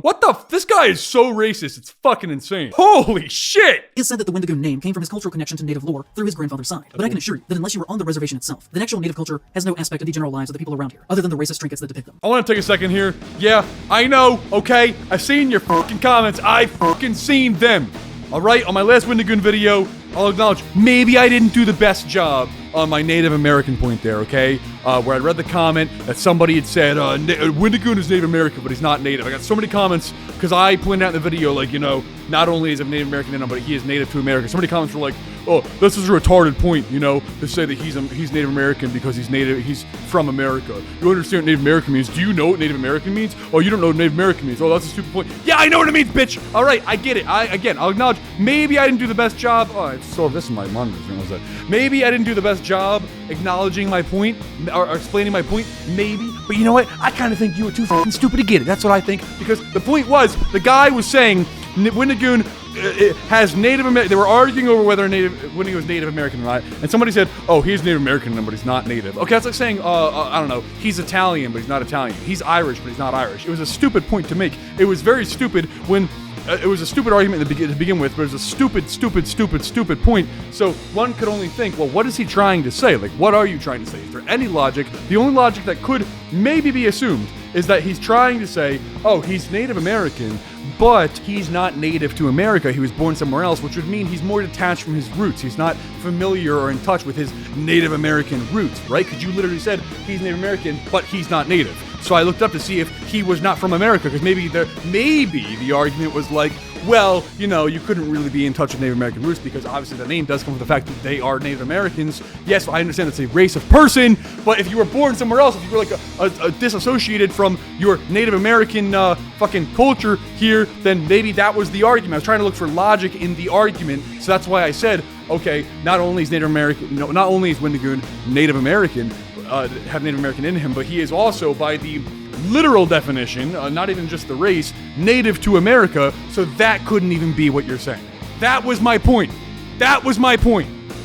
What the this guy is so racist, it's fucking insane. Holy shit! It is said that the Wendigoon name came from his cultural connection to native lore through his grandfather's side. But I can assure you that unless you were on the reservation itself, the actual native culture has no aspect of the general lives of the people around here, other than the racist trinkets that depict them. I want to take a second here. Yeah, I know, okay? I've seen your fucking comments. I fucking seen them. Alright, on my last Wendigoon video, I'll acknowledge, maybe I didn't do the best job on my Native American point there, okay? Where I read the comment that somebody had said, Wendigoon is Native American, but he's not Native. I got so many comments, because I pointed out in the video, like, you know, not only is he Native American, but he is Native to America. So many comments were like, oh, this is a retarded point, you know, to say that he's Native American because he's from America. You understand what Native American means? Do you know what Native American means? Oh, you don't know what Native American means. Oh, that's a stupid point. Yeah, I know what it means, bitch! Alright, I get it. I'll acknowledge, maybe I didn't do the best job. Oh, I still have this in my monitor. Maybe I didn't do the best job acknowledging my point, or explaining my point, maybe. But you know what? I kind of think you were too fucking stupid to get it. That's what I think. Because the point was, the guy was saying, Wendigoon has Native American. They were arguing over whether Wendigoon was Native American or not, and somebody said, "Oh, he's Native American, but he's not Native." Okay, that's like saying, I don't know, he's Italian, but he's not Italian. He's Irish, but he's not Irish. It was a stupid point to make. It was very stupid when. It was a stupid argument to begin with, but it was a stupid point. So one could only think, well, what is he trying to say? Like, what are you trying to say? Is there any logic? The only logic that could maybe be assumed is that he's trying to say, oh, he's Native American, but he's not native to America. He was born somewhere else, which would mean he's more detached from his roots. He's not familiar or in touch with his Native American roots, right? Because you literally said he's Native American, but he's not native. So I looked up to see if he was not from America, because maybe the argument was like, well, you know, you couldn't really be in touch with Native American roots because obviously the name does come from the fact that they are Native Americans. Yes, I understand it's a race of person, but if you were born somewhere else, if you were like a disassociated from your Native American fucking culture here, then maybe that was the argument. I was trying to look for logic in the argument, so that's why I said, okay, not only is Wendigoon Native American, have Native American in him, but he is also, by the literal definition, not even just the race, native to America, so that couldn't even be what you're saying. That was my point.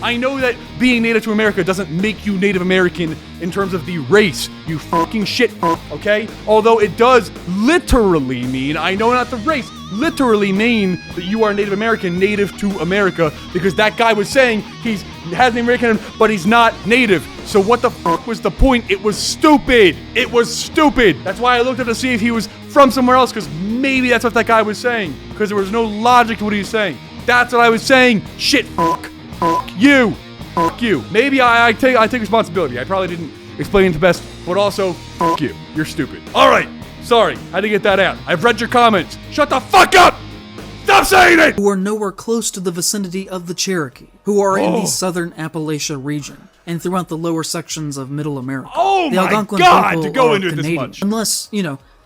I know that being native to America doesn't make you Native American in terms of the race, you fucking shit, okay? Although it does literally mean, I know not the race, literally mean that you are Native American, native to America, because that guy was saying he's has Native American, but he's not native. So what the fuck was the point? It was stupid. It was stupid. That's why I looked up to see if he was from somewhere else, because maybe that's what that guy was saying, because there was no logic to what he was saying. That's what I was saying. Shit, fuck you. Fuck you. Maybe I take responsibility. I probably didn't explain it the best, but also, fuck you. You're stupid. All right. Sorry, I had to get that out. I've read your comments. Shut the fuck up! Stop saying it! Who are nowhere close to the vicinity of the Cherokee, who are in the southern Appalachia region, and throughout the lower sections of Middle America. Oh the my Algonquin God, people to go are into it this Canadian, much. Unless,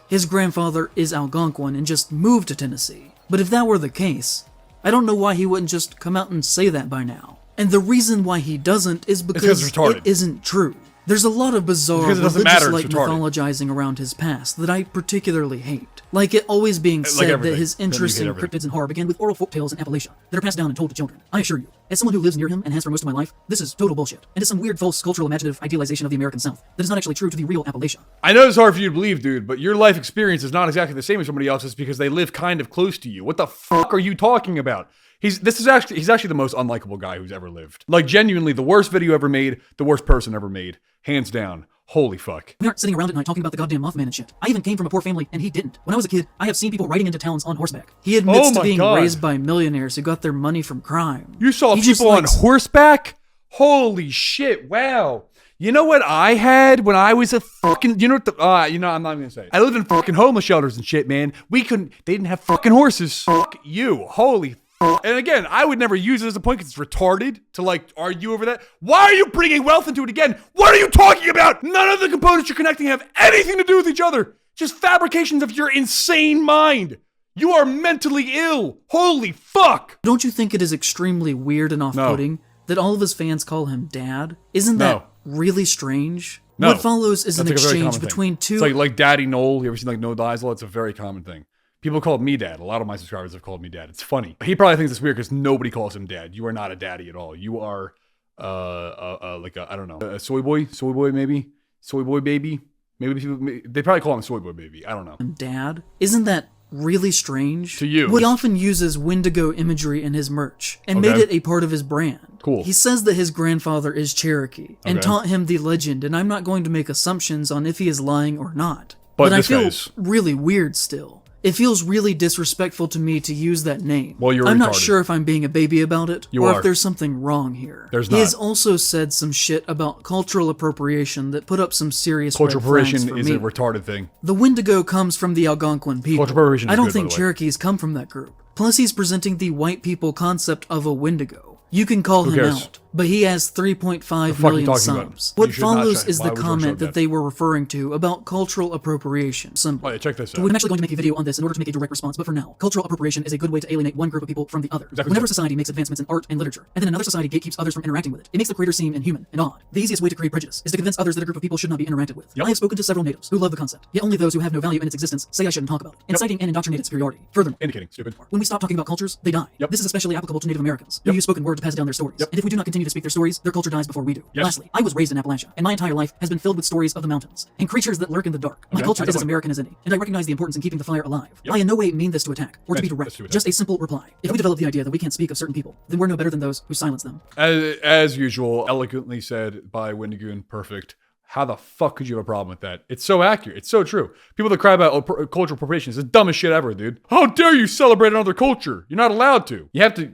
his grandfather is Algonquin and just moved to Tennessee. But if that were the case, I don't know why he wouldn't just come out and say that by now. And the reason why he doesn't is because it's retarded. it isn't true. There's a lot of bizarre Because it doesn't matter, it's religious-like retarded. mythologizing around his past that I particularly hate. Like it always being said that everything. his Then you interest hate in everything. cryptids and horror began with oral folktales in Appalachia that are passed down and told to children. I assure you, as someone who lives near him and has for most of my life, this is total bullshit. And is some weird, false, cultural, imaginative idealization of the American South that is not actually true to the real Appalachia. I know it's hard for you to believe, dude, but your life experience is not exactly the same as somebody else's because they live kind of close to you. What the fuck are you talking about? He's actually the most unlikable guy who's ever lived. Like, genuinely, the worst video ever made, the worst person ever made. Hands down. Holy fuck. We aren't sitting around at night talking about the goddamn Mothman and shit. I even came from a poor family, and he didn't. When I was a kid, I have seen people riding into towns on horseback. He admits Oh to my being God. raised by millionaires who got their money from crime. You saw He just people on likes- horseback? Holy shit, wow. You know what I had when I was a fucking, I'm not even gonna say it. I lived in fucking homeless shelters and shit, man. They didn't have fucking horses. Fuck you, holy and again, I would never use it as a point because it's retarded to argue over that. Why are you bringing wealth into it again? What are you talking about? None of the components you're connecting have anything to do with each other. Just fabrications of your insane mind. You are mentally ill. Holy fuck. Don't you think it is extremely weird and off-putting that all of his fans call him Dad? Isn't that really strange? No. What follows is That's an like a very exchange common thing. between two... It's like Daddy Noel. You ever seen No Dies? It's a very common thing. People called me dad. A lot of my subscribers have called me dad. It's funny. He probably thinks it's weird because nobody calls him dad. You are not a daddy at all. You are I don't know, a soy boy maybe, soy boy baby. Maybe they probably call him soy boy baby. I don't know. Dad? Isn't that really strange? To you. He often uses Wendigo imagery in his merch and made it a part of his brand. Cool. He says that his grandfather is Cherokee and Okay. taught him the legend, and I'm not going to make assumptions on if he is lying or not. But I this feel guy's- really weird still. It feels really disrespectful to me to use that name. Well, you're I'm not retarded. sure if I'm being a baby about it, You or are. if there's something wrong here. There's He has not. also said some shit about cultural appropriation that put up some serious Cultural red flags appropriation for is me. a retarded thing. The Wendigo comes from the Algonquin people. Cultural appropriation is I don't good, by think the way. Cherokees come from that group. Plus, he's presenting the white people concept of a Wendigo. You can call him cares? out, but he has 3.5 fuck are you million talking about? subs. You What should not follows say- is why the would you comment show that that? they were referring to about cultural appropriation. Symbol. Oh, yeah, check this out. I'm actually going to make a video on this in order to make a direct response, but for now, cultural appropriation is a good way to alienate one group of people from the other. Exactly. Whenever society makes advancements in art and literature, and then another society gatekeeps others from interacting with it, it makes the creator seem inhuman and odd. The easiest way to create prejudice is to convince others that a group of people should not be interacted with. Yep. I have spoken to several natives who love the concept, yet only those who have no value in its existence say I shouldn't talk about it, inciting and indoctrinated superiority. Furthermore, Indicating stupid. when we stop talking about cultures, they die. Yep. This is especially applicable to Native Americans, who Yep. use spoken word to pass down their stories. Yep. And if we do not continue to speak their stories, their culture dies before we do. Yes. Lastly, I was raised in Appalachia, and my entire life has been filled with stories of the mountains and creatures that lurk in the dark. My Okay, culture that's is as fine. American as any, and I recognize the importance in keeping the fire alive. Yep. I in no way mean this to attack or to be That's direct. to attack. Just a simple reply. If we develop the idea that we can't speak of certain people, then we're no better than those who silence them. As usual, eloquently said by Wendigoon. Perfect. How the fuck could you have a problem with that? It's so accurate. It's so true. People that cry about cultural appropriation is the dumbest shit ever, dude. How dare you celebrate another culture? You're not allowed to.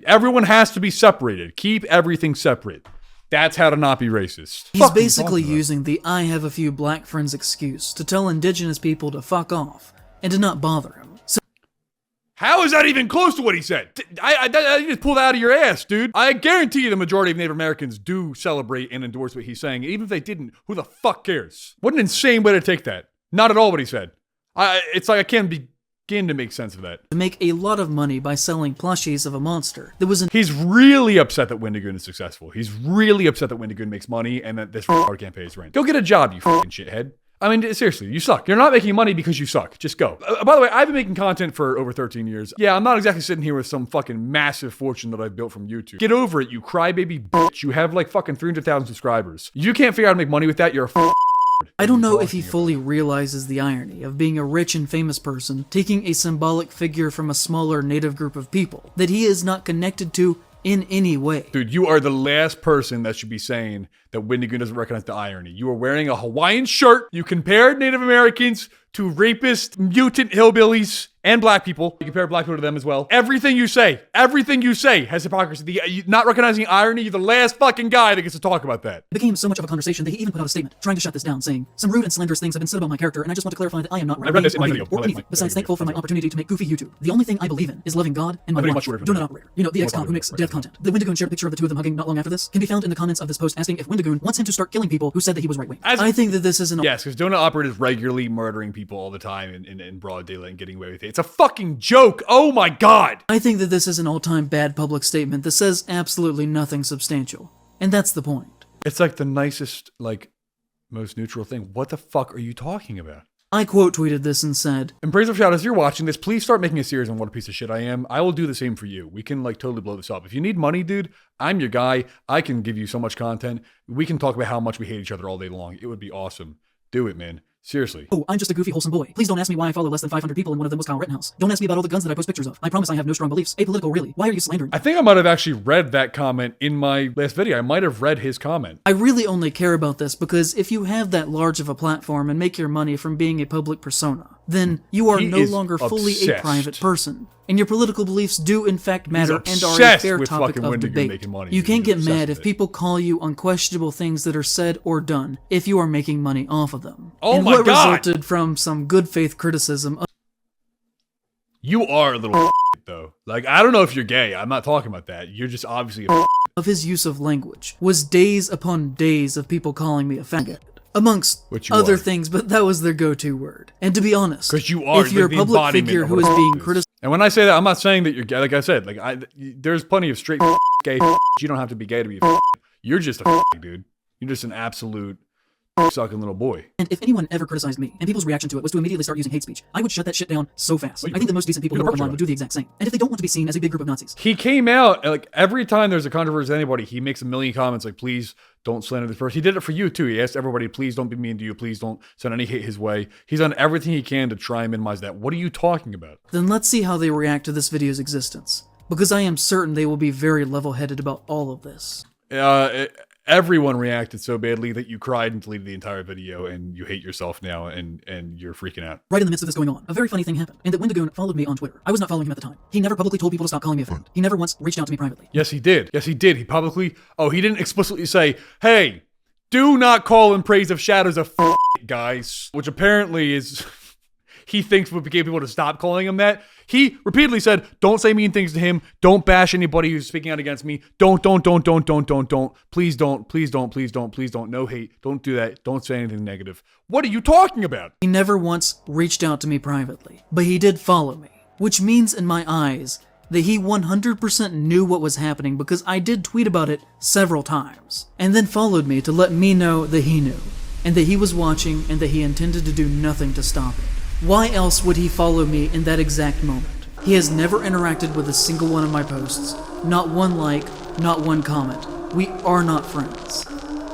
Everyone has to be separated. Keep everything separate. That's how to not be racist. He's Fuck are you basically talking about? using the I have a few black friends excuse to tell indigenous people to fuck off and to not bother him. So How is that even close to what he said? I just pulled that out of your ass, dude. I guarantee you the majority of Native Americans do celebrate and endorse what he's saying. Even if they didn't, who the fuck cares? What an insane way to take that. Not at all what he said. It's like I can't begin to make sense of that. to make a lot of money by selling plushies of a monster that was in He's really upset that Wendigoon is successful. He's really upset that Wendigoon makes money and that this can't pay his rent. Go get a job, you fucking shithead. I mean, seriously, you suck. You're not making money because you suck. Just go. By the way, I've been making content for over 13 years. Yeah, I'm not exactly sitting here with some fucking massive fortune that I've built from YouTube. Get over it, you crybaby bitch. You have like fucking 300,000 subscribers. You can't figure out how to make money with that, you're a I don't know if he fully realizes the irony of being a rich and famous person taking a symbolic figure from a smaller native group of people that he is not connected to in any way. Dude, you are the last person that should be saying that Wendigoon doesn't recognize the irony. You are wearing a Hawaiian shirt. You compared Native Americans to rapist, mutant hillbillies, and black people. You compare black people to them as well. Everything you say has hypocrisy. Not recognizing irony, you're the last fucking guy that gets to talk about that. It became so much of a conversation that he even put out a statement trying to shut this down, saying, "Some rude and slanderous things have been said about my character, and I just want to clarify that I am not I read this in my video. or anything besides thankful for my opportunity to make goofy YouTube. The only thing I believe in is loving God and my wife, Donut Operator. You know, the ex-con who makes death content. The Wendigoon shared a picture of the two of them hugging not long after this. Can be found in the comments of this post asking if Wendigoon wants him to start killing people who said that he was right-wing. I think that this is an... Yes, because Donut Operator is regularly murdering people all the time in broad daylight and getting away with it. It's a fucking joke. Oh my god. I think that this is an all-time bad public statement that says absolutely nothing substantial. And that's the point. It's like the nicest, like, most neutral thing. What the fuck are you talking about? I quote tweeted this and said, "In praise of Shadows, if you're watching this, please start making a series on what a piece of shit I am. I will do the same for you. We can like totally blow this up. If you need money, dude, I'm your guy. I can give you so much content. We can talk about how much we hate each other all day long. It would be awesome. Do it, man. Seriously." "Oh, I'm just a goofy, wholesome boy. Please don't ask me why I follow less than 500 people and one of them was Kyle Rittenhouse. Don't ask me about all the guns that I post pictures of. I promise I have no strong beliefs. Apolitical, really. Why are you slandering me?" I think I might have actually read that comment in my last video. I might have read his comment. I really only care about this because if you have that large of a platform and make your money from being a public persona, then you are no longer fully a private person. And your political beliefs do in fact matter and are a fair topic of debate. You can't get mad if people call you unquestionable things that are said or done if you are making money off of them. Oh my god! What resulted from some good faith criticism. You are a little though. Like, I don't know if you're gay. I'm not talking about that. You're just obviously a of his use of language was days upon days of people calling me a faggot. Amongst other things, but that was their go-to word. And to be honest, because you are, if you're a public figure who is being criticized, and when I say that, I'm not saying that you're gay. Like I said, there's plenty of straight gay. You don't have to be gay to be a You're just a dude. You're just an absolute sucking little boy. And if anyone ever criticized me, and people's reaction to it was to immediately start using hate speech, I would shut that shit down so fast. I think the most decent people who are online would do the exact same. And if they don't want to be seen as a big group of Nazis. He came out, like, every time there's a controversy with anybody, he makes a million comments like, please don't slander this person. He did it for you too. He asked everybody, please don't be mean to you. Please don't send any hate his way. He's done everything he can to try and minimize that. What are you talking about? Then let's see how they react to this video's existence. Because I am certain they will be very level-headed about all of this. Everyone reacted so badly that you cried and deleted the entire video, and you hate yourself now, and you're freaking out. Right in the midst of this going on, a very funny thing happened, and that Wendigoon followed me on Twitter. I was not following him at the time. He never publicly told people to stop calling me a friend. He never once reached out to me privately. Yes, he did. Yes, he did. He publicly... Oh, he didn't explicitly say, hey, do not call in praise of Shadows a guys. Which apparently is... he thinks would get people to stop calling him that. He repeatedly said, don't say mean things to him. Don't bash anybody who's speaking out against me. Don't. Please don't. No hate. Don't do that. Don't say anything negative. What are you talking about? He never once reached out to me privately, but he did follow me, which means in my eyes that he 100% knew what was happening because I did tweet about it several times, and then followed me to let me know that he knew, and that he was watching, and that he intended to do nothing to stop it. Why else would he follow me in that exact moment? He has never interacted with a single one of my posts. Not one like, not one comment. We are not friends.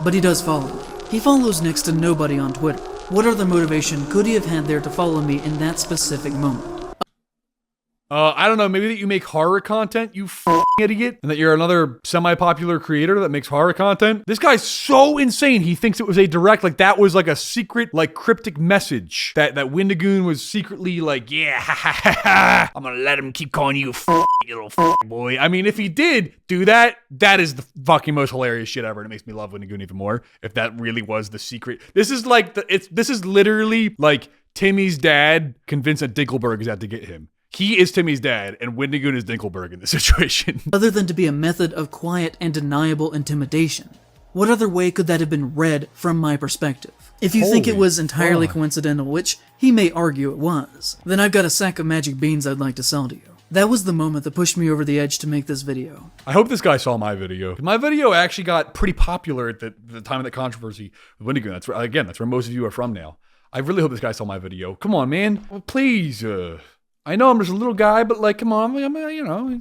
But he does follow me. He follows next to nobody on Twitter. What other motivation could he have had there to follow me in that specific moment? I don't know, maybe that you make horror content, you f***ing idiot, and that you're another semi-popular creator that makes horror content. This guy's so insane, he thinks it was a direct, like that was like a secret, like cryptic message that Wendigoon was secretly like, yeah, ha ha ha ha, I'm gonna let him keep calling you you little boy. I mean, if he did do that, that is the fucking most hilarious shit ever, and it makes me love Wendigoon even more, if that really was the secret. This is like, this is literally like Timmy's dad convinced that Dinkelberg is out to get him. He is Timmy's dad, and Wendigoon is Dinkelberg in this situation. Other than to be a method of quiet and deniable intimidation, what other way could that have been read from my perspective? If you think it was entirely coincidental, which he may argue it was, then I've got a sack of magic beans I'd like to sell to you. That was the moment that pushed me over the edge to make this video. I hope this guy saw my video. My video actually got pretty popular at the time of the controversy with Wendigoon. That's where most of you are from now. I really hope this guy saw my video. Come on, man. Well, please. I know I'm just a little guy, but like, come on,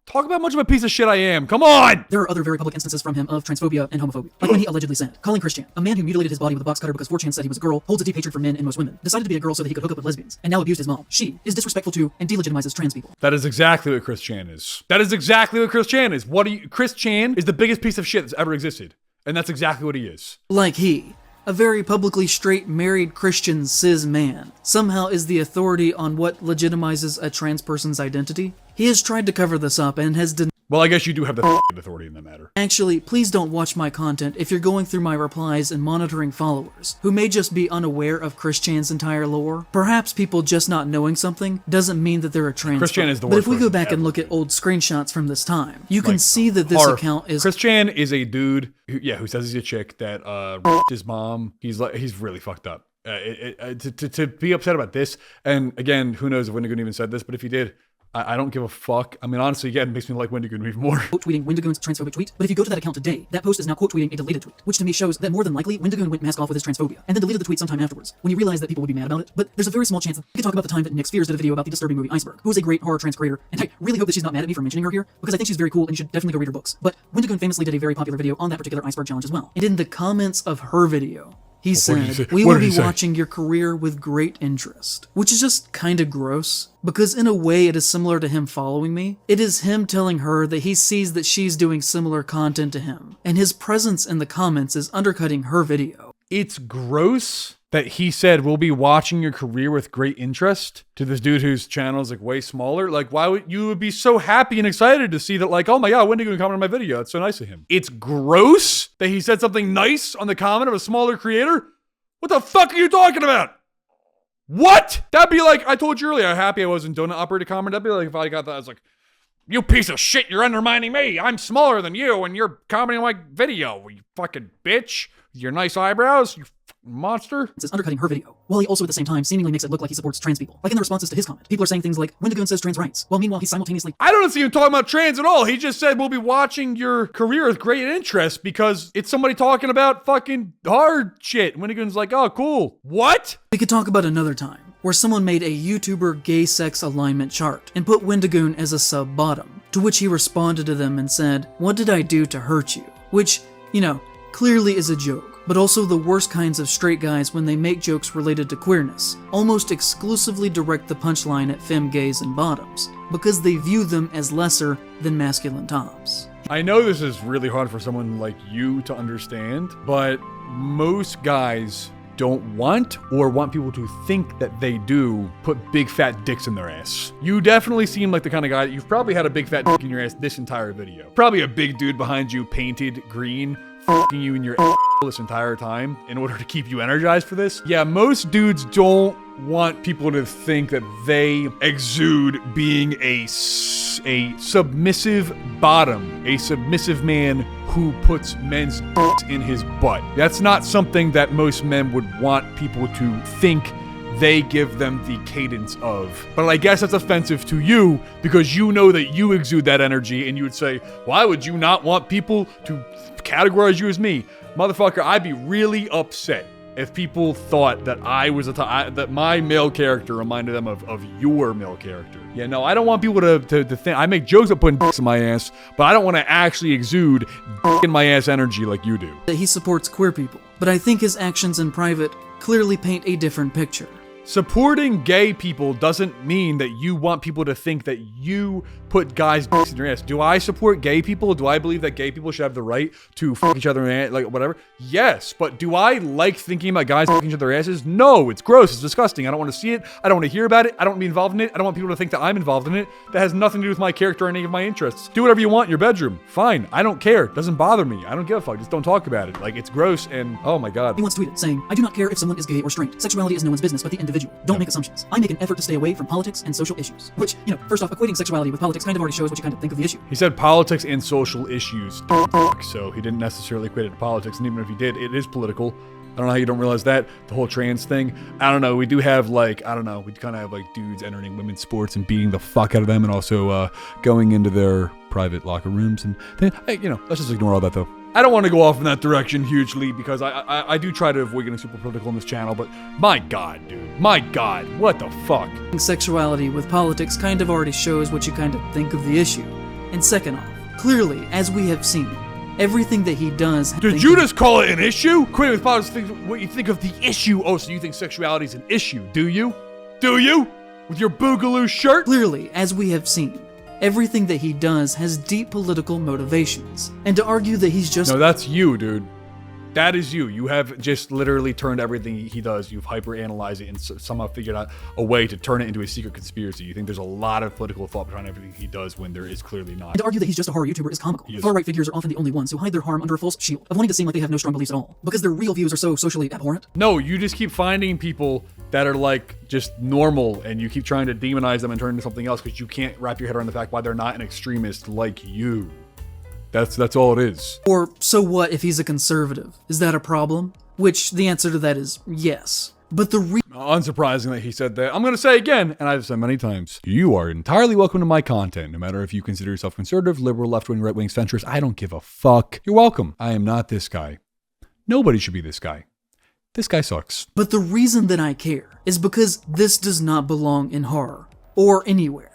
talk about how much of a piece of shit I am. Come on! There are other very public instances from him of transphobia and homophobia. Like when he allegedly said, calling Christian, a man who mutilated his body with a box cutter because 4chan said he was a girl, holds a deep hatred for men and most women, decided to be a girl so that he could hook up with lesbians, and now abused his mom. She is disrespectful to and delegitimizes trans people. That is exactly what Chris Chan is. That is exactly what Chris Chan is. Chris Chan is the biggest piece of shit that's ever existed. And that's exactly what he is. Like he, a very publicly straight, married Christian cis man, somehow is the authority on what legitimizes a trans person's identity. He has tried to cover this up and has denied. Well, I guess you do have the authority in that matter. Actually, please don't watch my content if you're going through my replies and monitoring followers, who may just be unaware of Chris Chan's entire lore. Perhaps people just not knowing something doesn't mean that they're a trans. Chris Chan is the But worst if we go person back and ever. look at old screenshots from this time, you can Like, see that this account is... Chris Chan is a dude who says he's a chick that his mom. He's really fucked up. To be upset about this, and again, who knows if Wendigoon even said this, but if he did, I don't give a fuck. I mean, honestly, again, it makes me like Wendigoon even more. quote tweeting Wendigoon's transphobic tweet, but if you go to that account today, that post is now quote tweeting a deleted tweet, which to me shows that more than likely Wendigoon went mask off with his transphobia, and then deleted the tweet sometime afterwards, when he realized that people would be mad about it. But there's a very small chance that we could talk about the time that Nick Spears did a video about the disturbing movie Iceberg, who is a great horror trans creator, and I really hope that she's not mad at me for mentioning her here, because I think she's very cool and you should definitely go read her books. But Wendigoon famously did a very popular video on that particular Iceberg challenge as well. And in the comments of her video, he said, "We will be watching your career with great interest," which is just kind of gross, because in a way it is similar to him following me. It is him telling her that he sees that she's doing similar content to him, and his presence in the comments is undercutting her video. It's gross that he said, "We'll be watching your career with great interest," to this dude whose channel is like way smaller. Like, why would you be so happy and excited to see that, like, oh my god, Wendigoon commented on my video. That's so nice of him. It's gross that he said something nice on the comment of a smaller creator. What the fuck are you talking about? What? That'd be like, I told you earlier how happy I was in Donut Operator comment. That'd be like if I got that, I was like, "You piece of shit, you're undermining me. I'm smaller than you and you're commenting on my video, you fucking bitch. Your nice eyebrows, you monster." Is undercutting her video, while he also at the same time seemingly makes it look like he supports trans people. Like in the responses to his comment, people are saying things like, Wendigoon says trans rights, while meanwhile he's simultaneously... I don't see him talking about trans at all. He just said, "We'll be watching your career with great interest," because it's somebody talking about fucking hard shit. Wendigoon's like, "Oh, cool." What? We could talk about another time, where someone made a YouTuber gay sex alignment chart and put Wendigoon as a sub-bottom, to which he responded to them and said, "What did I do to hurt you?" Which, clearly is a joke, but also the worst kinds of straight guys when they make jokes related to queerness, almost exclusively direct the punchline at femme gays and bottoms, because they view them as lesser than masculine tops. I know this is really hard for someone like you to understand, but most guys don't want people to think that they do put big fat dicks in their ass. You definitely seem like the kind of guy that you've probably had a big fat dick in your ass this entire video. Probably a big dude behind you painted green, f***ing you in your ass this entire time in order to keep you energized for this. Yeah, most dudes don't want people to think that they exude being a submissive bottom, a submissive man who puts men's dicks in his butt. That's not something that most men would want people to think they give them the cadence of. But I guess that's offensive to you because you know that you exude that energy and you would say, "Why would you not want people to categorize you as me?" Motherfucker, I'd be really upset if people thought that I was that my male character reminded them of your male character. Yeah, no, I don't want people to think. I make jokes about putting dicks in my ass, but I don't want to actually exude dick in my ass energy like you do. That he supports queer people, but I think his actions in private clearly paint a different picture. Supporting gay people doesn't mean that you want people to think that you put guys' dicks in your ass. Do I support gay people? Do I believe that gay people should have the right to fuck each other in, like whatever? Yes, but do I like thinking about guys fucking each other asses? No, it's gross, it's disgusting. I don't want to see it. I don't want to hear about it. I don't want to be involved in it. I don't want people to think that I'm involved in it. That has nothing to do with my character or any of my interests. Do whatever you want in your bedroom. Fine, I don't care. It doesn't bother me. I don't give a fuck. Just don't talk about it. Like, it's gross and oh my god. He once tweeted saying, "I do not care if someone is gay or straight. Sexuality is no one's business but the individual. Don't make assumptions. I make an effort to stay away from politics and social issues." Which, first off, equating sexuality with politics kind of already shows what you kind of think of the issue. He said politics and social issues, so he didn't necessarily equate it to politics, and even if he did, it is political. I don't know how you don't realize that. The whole trans thing. I don't know. We do have we kind of have like dudes entering women's sports and beating the fuck out of them and also going into their private locker rooms and let's just ignore all that though. I don't want to go off in that direction hugely because I do try to avoid getting super political on this channel, but my God, dude. My God. What the fuck? Sexuality with politics kind of already shows what you kind of think of the issue. And second off, clearly, as we have seen, everything that he does... Did you just call it an issue? Quit with politics, what you think of the issue. Oh, so you think sexuality is an issue, do you? Do you? With your Boogaloo shirt? Clearly, as we have seen, everything that he does has deep political motivations. And to argue that he's just... No, that's you, dude. That is you. You have just literally turned everything he does. You've hyper-analyzed it and somehow figured out a way to turn it into a secret conspiracy. You think there's a lot of political thought behind everything he does when there is clearly not. And to argue that he's just a horror YouTuber is comical. Far-right figures are often the only ones who hide their harm under a false shield of wanting to seem like they have no strong beliefs at all, because their real views are so socially abhorrent. No, you just keep finding people that are like just normal and you keep trying to demonize them and turn into something else because you can't wrap your head around the fact why they're not an extremist like you. That's all it is. Or, so what if he's a conservative? Is that a problem? Which, the answer to that is yes. But unsurprisingly, he said that. I'm going to say again, and I've said many times, you are entirely welcome to my content, no matter if you consider yourself conservative, liberal, left-wing, right-wing, centrist. I don't give a fuck. You're welcome. I am not this guy. Nobody should be this guy. This guy sucks. But the reason that I care is because this does not belong in horror, or anywhere.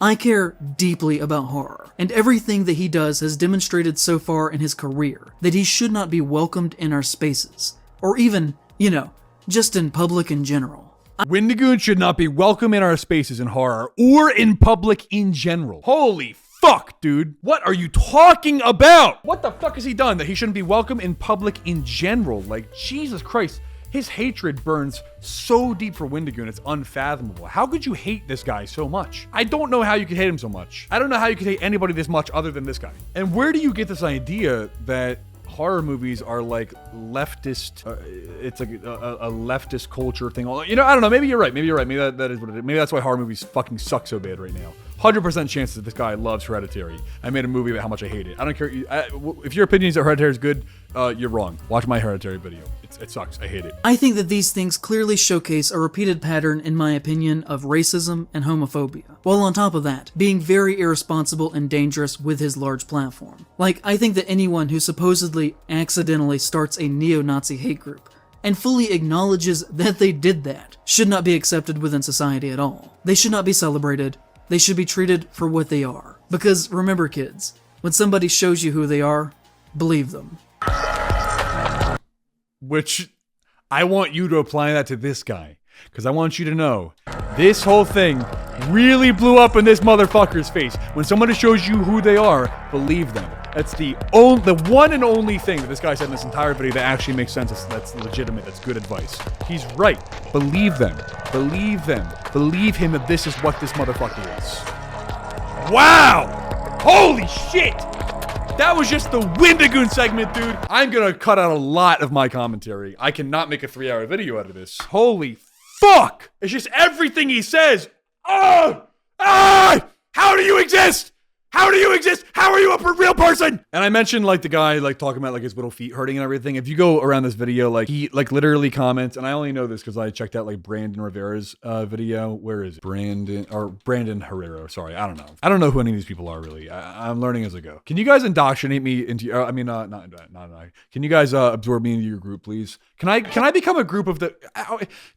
I care deeply about horror, and everything that he does has demonstrated so far in his career that he should not be welcomed in our spaces, or even, you know, just in public in general. Wendigoon should not be welcome in our spaces in horror, or in public in general. Holy fuck, dude. What are you talking about? What the fuck has he done that he shouldn't be welcome in public in general? Like, Jesus Christ. His hatred burns so deep for Wendigoon, it's unfathomable. How could you hate this guy so much? I don't know how you could hate him so much. I don't know how you could hate anybody this much other than this guy. And where do you get this idea that horror movies are like leftist, it's like a leftist culture thing? You know, I don't know, maybe you're right. Maybe that is what it is. Maybe that's why horror movies fucking suck so bad right now. 100% chance that this guy loves Hereditary. I made a movie about how much I hate it. I don't care. If your opinion is that Hereditary is good, you're wrong. Watch my Hereditary video. It sucks. I hate it. I think that these things clearly showcase a repeated pattern, in my opinion, of racism and homophobia. While on top of that, being very irresponsible and dangerous with his large platform. Like, I think that anyone who supposedly accidentally starts a neo-Nazi hate group and fully acknowledges that they did that should not be accepted within society at all. They should not be celebrated. They should be treated for what they are. Because remember, kids, when somebody shows you who they are, believe them. Which I want you to apply that to this guy. Because I want you to know, this whole thing really blew up in this motherfucker's face. When somebody shows you who they are, believe them. That's the one and only thing that this guy said in this entire video that actually makes sense. That's legitimate. That's good advice. He's right. Believe them. Believe them. Believe him that this is what this motherfucker is. Wow! Holy shit! That was just the Wendigoon segment, dude. I'm gonna cut out a lot of my commentary. I cannot make a 3-hour video out of this. Holy fuck! It's just everything he says. Oh! Ah! How do you exist? How do you exist? How are you a real person? And I mentioned like the guy like talking about like his little feet hurting and everything. If you go around this video, like he like literally comments, and I only know this because I checked out like Brandon Rivera's video. Where is it? Brandon Herrera? Sorry, I don't know. I don't know who any of these people are really. I'm learning as I go. Can you guys indoctrinate me into? Not. Can you guys absorb me into your group, please? Can I become a group of the?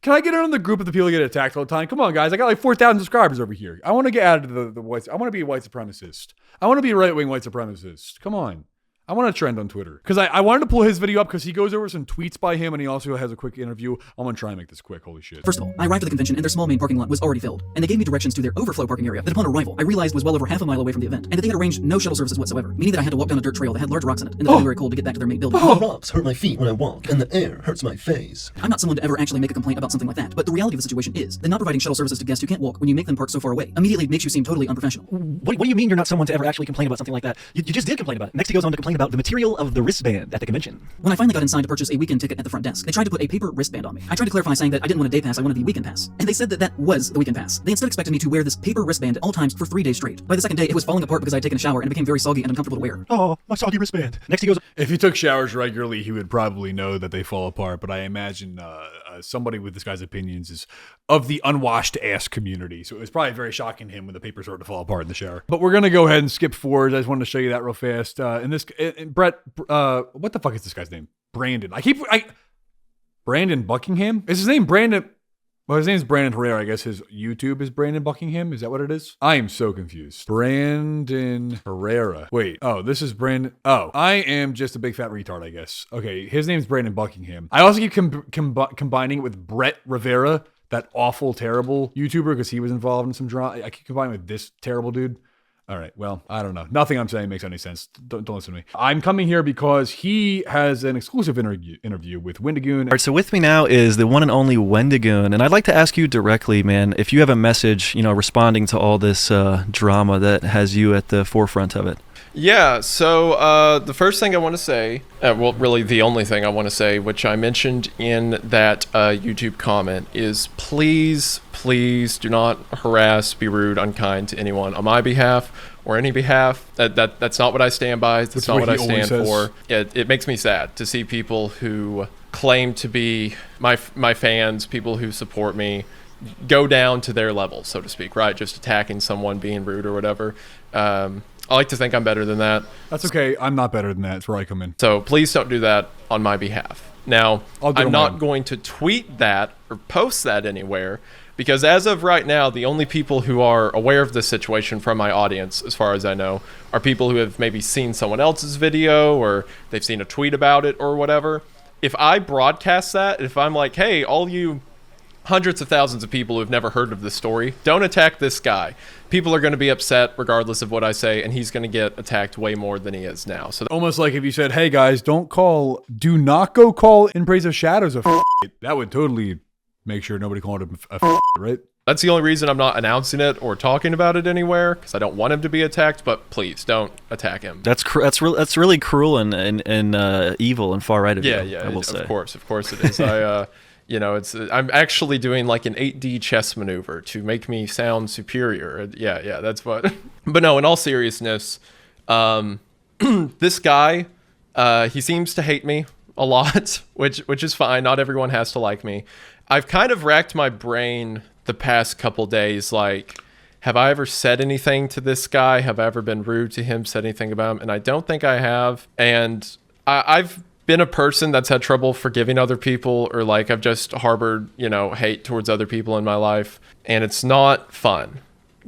Can I get on the group of the people that get attacked all the time? Come on, guys. I got like 4,000 subscribers over here. I want to get added to the whites. I want to be a white supremacist. I want to be a right-wing white supremacist. Come on. I want to trend on Twitter. Because I wanted to pull his video up because he goes over some tweets by him and he also has a quick interview. I'm going to try and make this quick. Holy shit. First of all, I arrived at the convention and their small main parking lot was already filled. And they gave me directions to their overflow parking area that upon arrival, I realized was well over half a mile away from the event. And that they had arranged no shuttle services whatsoever, meaning that I had to walk down a dirt trail that had large rocks in it in the February cold to get back to their main building. The rocks hurt my feet when I walk, and the air hurts my face. I'm not someone to ever actually make a complaint about something like that, but the reality of the situation is that not providing shuttle services to guests who can't walk when you make them park so far away immediately makes you seem totally unprofessional. What do you mean you're not someone to ever actually complain about something like that? You just did complain about it. Next he goes on to complain about the material of the wristband at the convention. When I finally got inside to purchase a weekend ticket at the front desk, they tried to put a paper wristband on me. I tried to clarify saying that I didn't want a day pass, I wanted the weekend pass. And they said that that was the weekend pass. They instead expected me to wear this paper wristband at all times for 3 days straight. By the second day, it was falling apart because I had taken a shower and it became very soggy and uncomfortable to wear. Oh, my soggy wristband. Next he goes... If he took showers regularly, he would probably know that they fall apart, but I imagine somebody with this guy's opinions is of the unwashed ass community. So it was probably very shocking to him when the papers started to fall apart in the shower. But we're going to go ahead and skip forward. I just wanted to show you that real fast. Brett, what the fuck is this guy's name? Brandon. Brandon Buckingham? Is his name Brandon? Well, his name's Brandon Herrera. I guess his YouTube is Brandon Buckingham. Is that what it is? I am so confused. Brandon Herrera. Wait. Oh, this is Brandon. Oh, I am just a big fat retard, I guess. Okay, his name's Brandon Buckingham. I also keep combining it with Brett Rivera, that awful, terrible YouTuber, because he was involved in some drama. I keep combining with this terrible dude. All right, well, I don't know. Nothing I'm saying makes any sense. Don't listen to me. I'm coming here because he has an exclusive interview with Wendigoon. All right, so with me now is the one and only Wendigoon, and I'd like to ask you directly, man, if you have a message, responding to all this drama that has you at the forefront of it. Yeah, so the first thing I want to say, well, really the only thing I want to say, which I mentioned in that YouTube comment, is please do not harass, be rude, unkind to anyone on my behalf or any behalf. That's not what I stand by. That's not what I stand for. It makes me sad to see people who claim to be my fans, people who support me, go down to their level, so to speak, right? Just attacking someone, being rude or whatever. I like to think I'm better than that. That's okay. I'm not better than that. That's where I come in. So please don't do that on my behalf. Now, I'm not going to tweet that or post that anywhere, because as of right now, the only people who are aware of this situation from my audience, as far as I know, are people who have maybe seen someone else's video or they've seen a tweet about it or whatever. If I broadcast that, if I'm like, hey, all you hundreds of thousands of people who have never heard of this story, don't attack this guy. People are going to be upset regardless of what I say, and he's going to get attacked way more than he is now. So almost like if you said, hey guys, do not go call In Praise of Shadows a that would totally make sure nobody called him a right? That's the only reason I'm not announcing it or talking about it anywhere, because I don't want him to be attacked, but please don't attack him. That's really cruel and evil and far right of you, I will say. Of course it is. I'm actually doing like an 8D chess maneuver to make me sound superior. Yeah, that's what. But no, in all seriousness, this guy, he seems to hate me a lot, which is fine. Not everyone has to like me. I've kind of racked my brain the past couple days, like, have I ever said anything to this guy? Have I ever been rude to him, said anything about him? And I don't think I have. And I've been a person that's had trouble forgiving other people, or like I've just harbored, hate towards other people in my life, and it's not fun.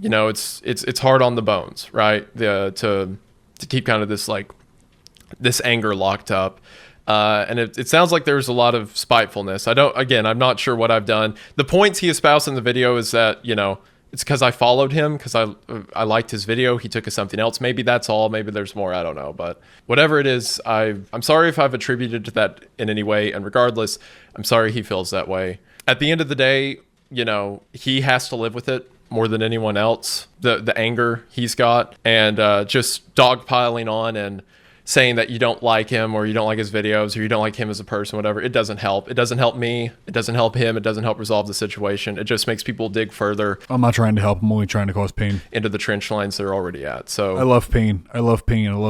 It's hard on the bones, right? To keep kind of this anger locked up. And it sounds like there's a lot of spitefulness. I'm not sure what I've done. The points he espoused in the video is that, it's because I followed him, because I liked his video. He took us something else. Maybe that's all. Maybe there's more. I don't know. But whatever it is, I'm sorry if I've attributed to that in any way. And regardless, I'm sorry he feels that way. At the end of the day, he has to live with it more than anyone else. The anger he's got, and just dogpiling on and saying that you don't like him, or you don't like his videos, or you don't like him as a person, whatever. It doesn't help. It doesn't help me. It doesn't help him. It doesn't help resolve the situation. It just makes people dig further. I'm not trying to help. I'm only trying to cause pain. Into the trench lines they're already at. So I love pain. I love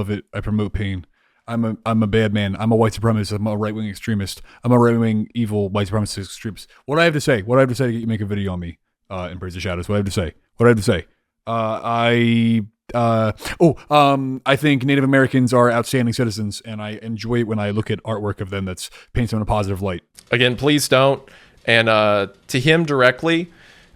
it. I promote pain. I'm a bad man. I'm a white supremacist. I'm a right-wing extremist. I'm a right-wing evil white supremacist extremist. What do I have to say? What do I have to say to get you to make a video on me? In Praise of Shadows. What do I have to say? I think Native Americans are outstanding citizens, and I enjoy it when I look at artwork of them that's paints them in a positive light. Again, please don't. And to him directly,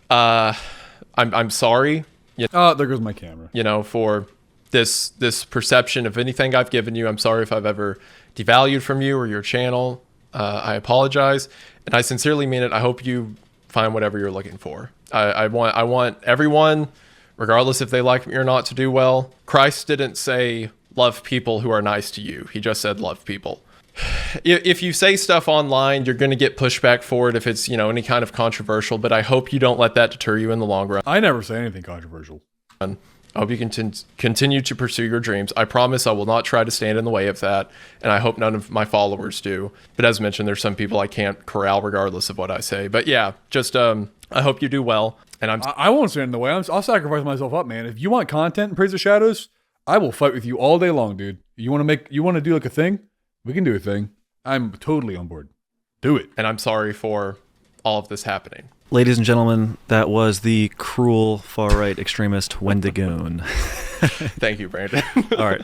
I'm sorry. There goes my camera. For this perception of anything I've given you. I'm sorry if I've ever devalued from you or your channel. I apologize, and I sincerely mean it. I hope you find whatever you're looking for. I want everyone, regardless if they like me or not, to do well. Christ didn't say love people who are nice to you. He just said love people. If you say stuff online, you're going to get pushback for it if it's, any kind of controversial, but I hope you don't let that deter you in the long run. I never say anything controversial. I hope you can continue to pursue your dreams. I promise I will not try to stand in the way of that, and I hope none of my followers do. But as mentioned, there's some people I can't corral regardless of what I say. But yeah, just I hope you do well. And I won't stand in the way. I'll sacrifice myself up, man. If you want content in Praise of Shadows, I will fight with you all day long, dude. You want to do like a thing? We can do a thing. I'm totally on board. Do it. And I'm sorry for all of this happening. Ladies and gentlemen, that was the cruel far-right extremist Wendigoon. Thank you, Brandon. All right.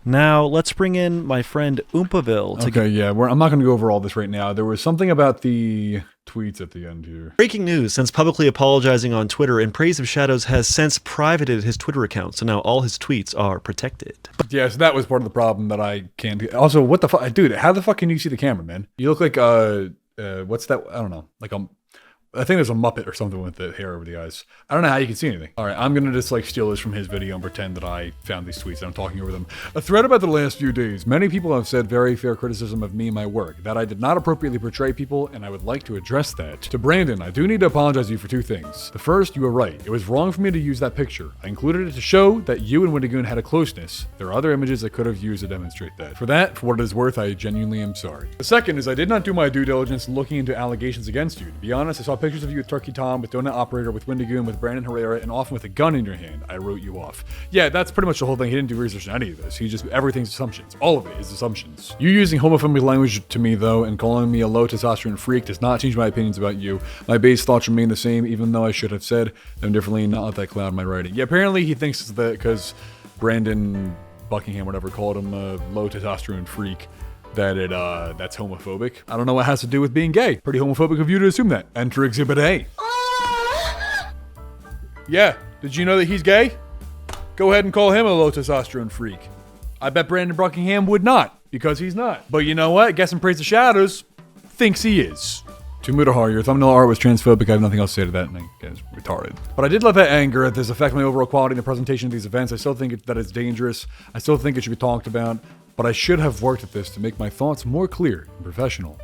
Now, let's bring in my friend Oompavile. Okay, yeah, I'm not going to go over all this right now. There was something about the tweets at the end here. Breaking news, since publicly apologizing on Twitter, In Praise of Shadows has since privated his Twitter account, so now all his tweets are protected. Yeah, so that was part of the problem that I can't do. Also, what the fuck? Dude, how the fuck can you see the camera, man? You look like, what's that? I don't know. Like, I think there's a Muppet or something with the hair over the eyes. I don't know how you can see anything. All right, I'm going to just like steal this from his video and pretend that I found these tweets and I'm talking over them. A thread about the last few days. Many people have said very fair criticism of me and my work, that I did not appropriately portray people, and I would like to address that. To Brandon, I do need to apologize to you for two things. The first, you were right. It was wrong for me to use that picture. I included it to show that you and Wendigoon had a closeness. There are other images I could have used to demonstrate that. For that, for what it is worth, I genuinely am sorry. The second is I did not do my due diligence looking into allegations against you. To be honest, I saw pictures of you with Turkey Tom, with Donut Operator, with Wendigoon, with Brandon Herrera, and often with a gun in your hand. I wrote you off. Yeah, that's pretty much the whole thing. He didn't do research on any of this. He just, everything's assumptions. All of it is assumptions. You using homophobic language to me, though, and calling me a low testosterone freak does not change my opinions about you. My base thoughts remain the same, even though I should have said them differently and not let that cloud my writing. Yeah, apparently he thinks that because Brandon Buckingham, whatever, called him a low testosterone freak, that that's homophobic. I don't know what it has to do with being gay. Pretty homophobic of you to assume that. Enter Exhibit A. Yeah, did you know that he's gay? Go ahead and call him a low testosterone freak. I bet Brandon Buckingham would not, because he's not. But you know what? Guess in Praise of Shadows thinks he is. To Mutahar, your thumbnail art was transphobic. I have nothing else to say to that, and I guess retarded. But I did let that anger at this affect my overall quality in the presentation of these events. I still think that it's dangerous. I still think it should be talked about. But I should have worked at this to make my thoughts more clear and professional.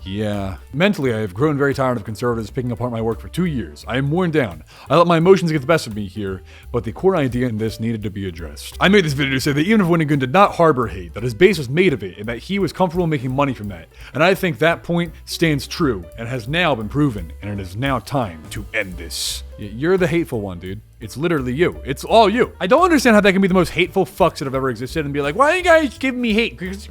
Yeah. Mentally, I have grown very tired of conservatives picking apart my work for 2 years. I am worn down. I let my emotions get the best of me here, but the core idea in this needed to be addressed. I made this video to say that even if Wendigoon did not harbor hate, that his base was made of it, and that he was comfortable making money from that. And I think that point stands true, and has now been proven, and it is now time to end this. You're the hateful one, dude. It's literally you. It's all you. I don't understand how that can be the most hateful fucks that have ever existed and be like, why are you guys giving me hate? Because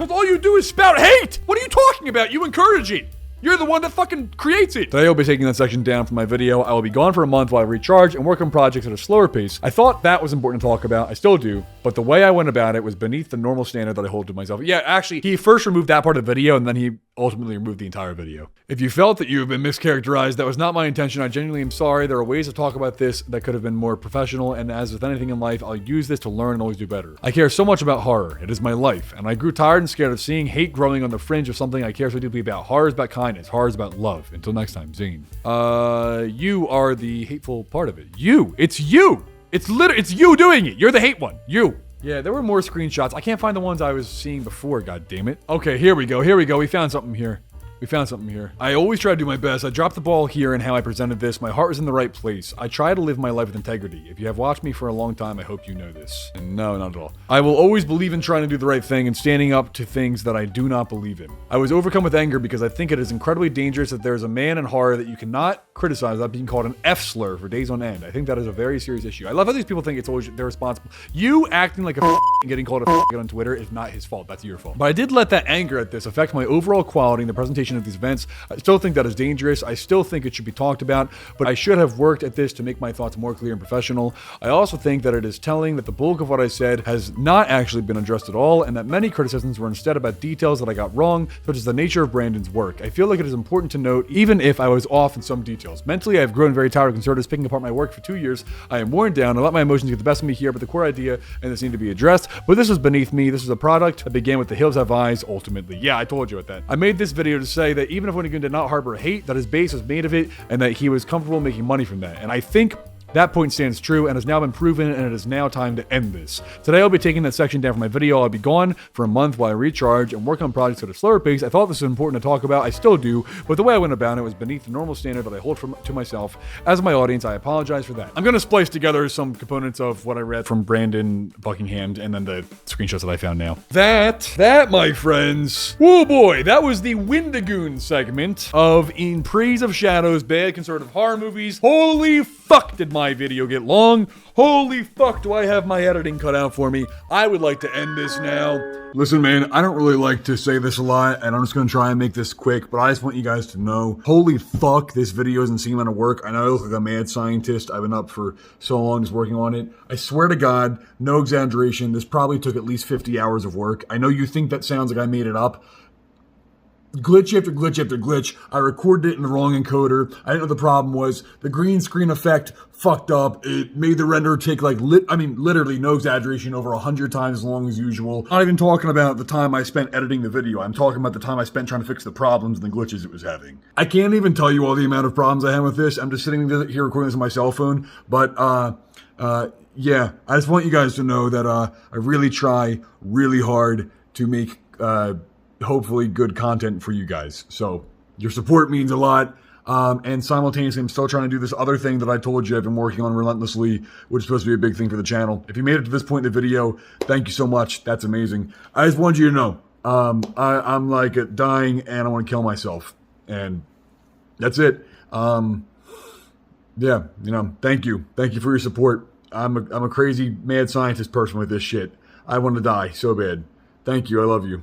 all you do is spout hate. What are you talking about? You encourage it. You're the one that fucking creates it. Today I'll be taking that section down from my video. I will be gone for a month while I recharge and work on projects at a slower pace. I thought that was important to talk about. I still do. But the way I went about it was beneath the normal standard that I hold to myself. Yeah, actually, he first removed that part of the video and then he ultimately removed the entire video. If you felt that you have been mischaracterized, that was not my intention. I genuinely am sorry. There are ways to talk about this that could have been more professional, and as with anything in life, I'll use this to learn and always do better. I care so much about horror. It is my life, and I grew tired and scared of seeing hate growing on the fringe of something I care so deeply about. Horror is about kindness. Horror is about love. Until next time, Zane. You are the hateful part of it. You. It's you. It's you doing it. You're the hate one. You. Yeah, there were more screenshots. I can't find the ones I was seeing before, god damn it. Okay, here we go. We found something here. I always try to do my best. I dropped the ball here in how I presented this. My heart was in the right place. I try to live my life with integrity. If you have watched me for a long time, I hope you know this. And no, not at all. I will always believe in trying to do the right thing and standing up to things that I do not believe in. I was overcome with anger because I think it is incredibly dangerous that there is a man in horror that you cannot criticize without being called an F slur for days on end. I think that is a very serious issue. I love how these people think it's always they're responsible. You acting like a and getting called a on Twitter is not his fault. That's your fault. But I did let that anger at this affect my overall quality in the presentation of these events. I still think that is dangerous. I still think it should be talked about, but I should have worked at this to make my thoughts more clear and professional. I also think that it is telling that the bulk of what I said has not actually been addressed at all, and that many criticisms were instead about details that I got wrong, such as the nature of Brandon's work. I feel like it is important to note, even if I was off in some details. Mentally, I have grown very tired of conservatives picking apart my work for 2 years. I am worn down. I let my emotions get the best of me here, but the core idea and this need to be addressed. But this was beneath me. This was a product that began with the hills have eyes, ultimately. Yeah, I told you about that. I made this video to say that even if Wendigoon did not harbor hate, that his base was made of it, and that he was comfortable making money from that. And I think that point stands true and has now been proven, and it is now time to end this. Today I'll be taking that section down from my video. I'll be gone for a month while I recharge and work on projects at a slower pace. I thought this was important to talk about. I still do, but the way I went about it was beneath the normal standard that I hold to myself. As my audience, I apologize for that. I'm going to splice together some components of what I read from Brandon Buckingham and then the screenshots that I found now. That, my friends, whoa boy, that was the Wendigoon segment of In Praise of Shadows, bad conservative horror movies. Holy fuck did my my video get long. Holy fuck, do I have my editing cut out for me. I would like to end this now. Listen, man, I don't really like to say this a lot, and I'm just gonna try and make this quick, but I just want you guys to know, holy fuck, this video doesn't seem to work. I know I look like a mad scientist. I've been up for so long just working on it. I swear to God, no exaggeration, this probably took at least 50 hours of work. I know you think that sounds like I made it up. Glitch after glitch after glitch. I recorded it in the wrong encoder. I didn't know the problem was the green screen effect fucked up. It made the render take like literally no exaggeration, over 100 times as long as usual. I'm not even talking about the time I spent editing the video. I'm talking about the time I spent trying to fix the problems and the glitches it was having. I can't even tell you all the amount of problems I had with this. I'm just sitting here recording this on my cell phone. But yeah, I just want you guys to know that I really try really hard to make hopefully good content for you guys. So your support means a lot. And simultaneously, I'm still trying to do this other thing that I told you I've been working on relentlessly, which is supposed to be a big thing for the channel. If you made it to this point in the video, thank you so much. That's amazing. I just wanted you to know, I'm like dying and I want to kill myself. And that's it. Yeah, you know, thank you. Thank you for your support. I'm a crazy mad scientist person with this shit. I want to die so bad. Thank you. I love you.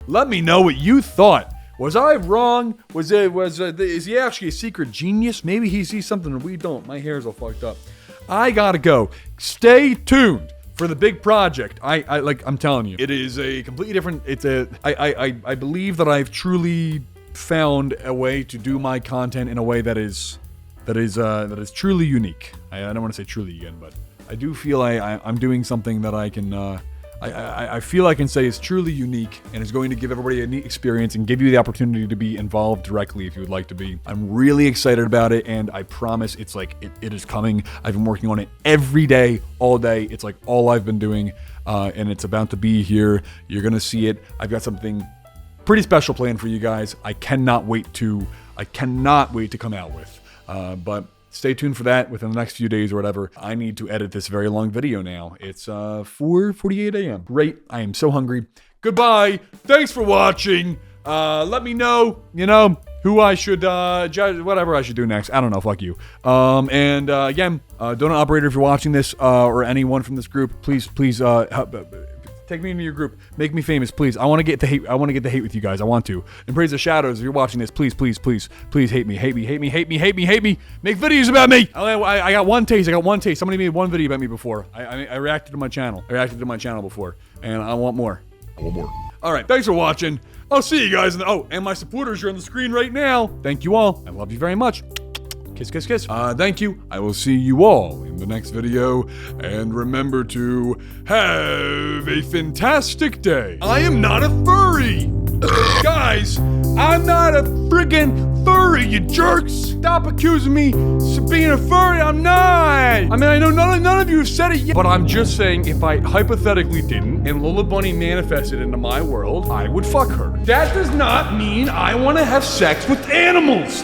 Let me know what you thought. Was I wrong? Is he actually a secret genius? Maybe he sees something that we don't. My hair's all fucked up. I gotta go. Stay tuned for the big project. I'm telling you, it is a completely different. I believe that I've truly found a way to do my content in a way that is truly unique. I don't want to say truly again, but I do feel I'm doing something that I can. I feel I can say is truly unique and is going to give everybody a neat experience and give you the opportunity to be involved directly if you would like to be. I'm really excited about it, and I promise it's like, it is coming. I've been working on it every day, all day. It's like all I've been doing, and it's about to be here. You're going to see it. I've got something pretty special planned for you guys. I cannot wait to come out with, but stay tuned for that within the next few days or whatever. I need to edit this very long video now. It's 4:48 a.m. Great. I am so hungry. Goodbye. Thanks for watching. Let me know, who I should judge, whatever I should do next. I don't know. Fuck you. And again, donut operator, if you're watching this, or anyone from this group, please take me into your group. Make me famous, please. I want to get the hate. I want to get the hate with you guys. I want to. And Praise the Shadows, if you're watching this, please hate me. Make videos about me. I got one taste. Somebody made one video about me before. I reacted to my channel. Before, and I want more. All right. Thanks for watching. I'll see you guys. And my supporters are on the screen right now. Thank you all. I love you very much. Kiss, kiss, kiss. Thank you. I will see you all in the next video. And remember to have a fantastic day. I am not a furry. Guys, I'm not a friggin' furry, you jerks. Stop accusing me of being a furry. I'm not. I mean, I know none of you have said it yet. But I'm just saying, if I hypothetically didn't, and Lola Bunny manifested into my world, I would fuck her. That does not mean I want to have sex with animals.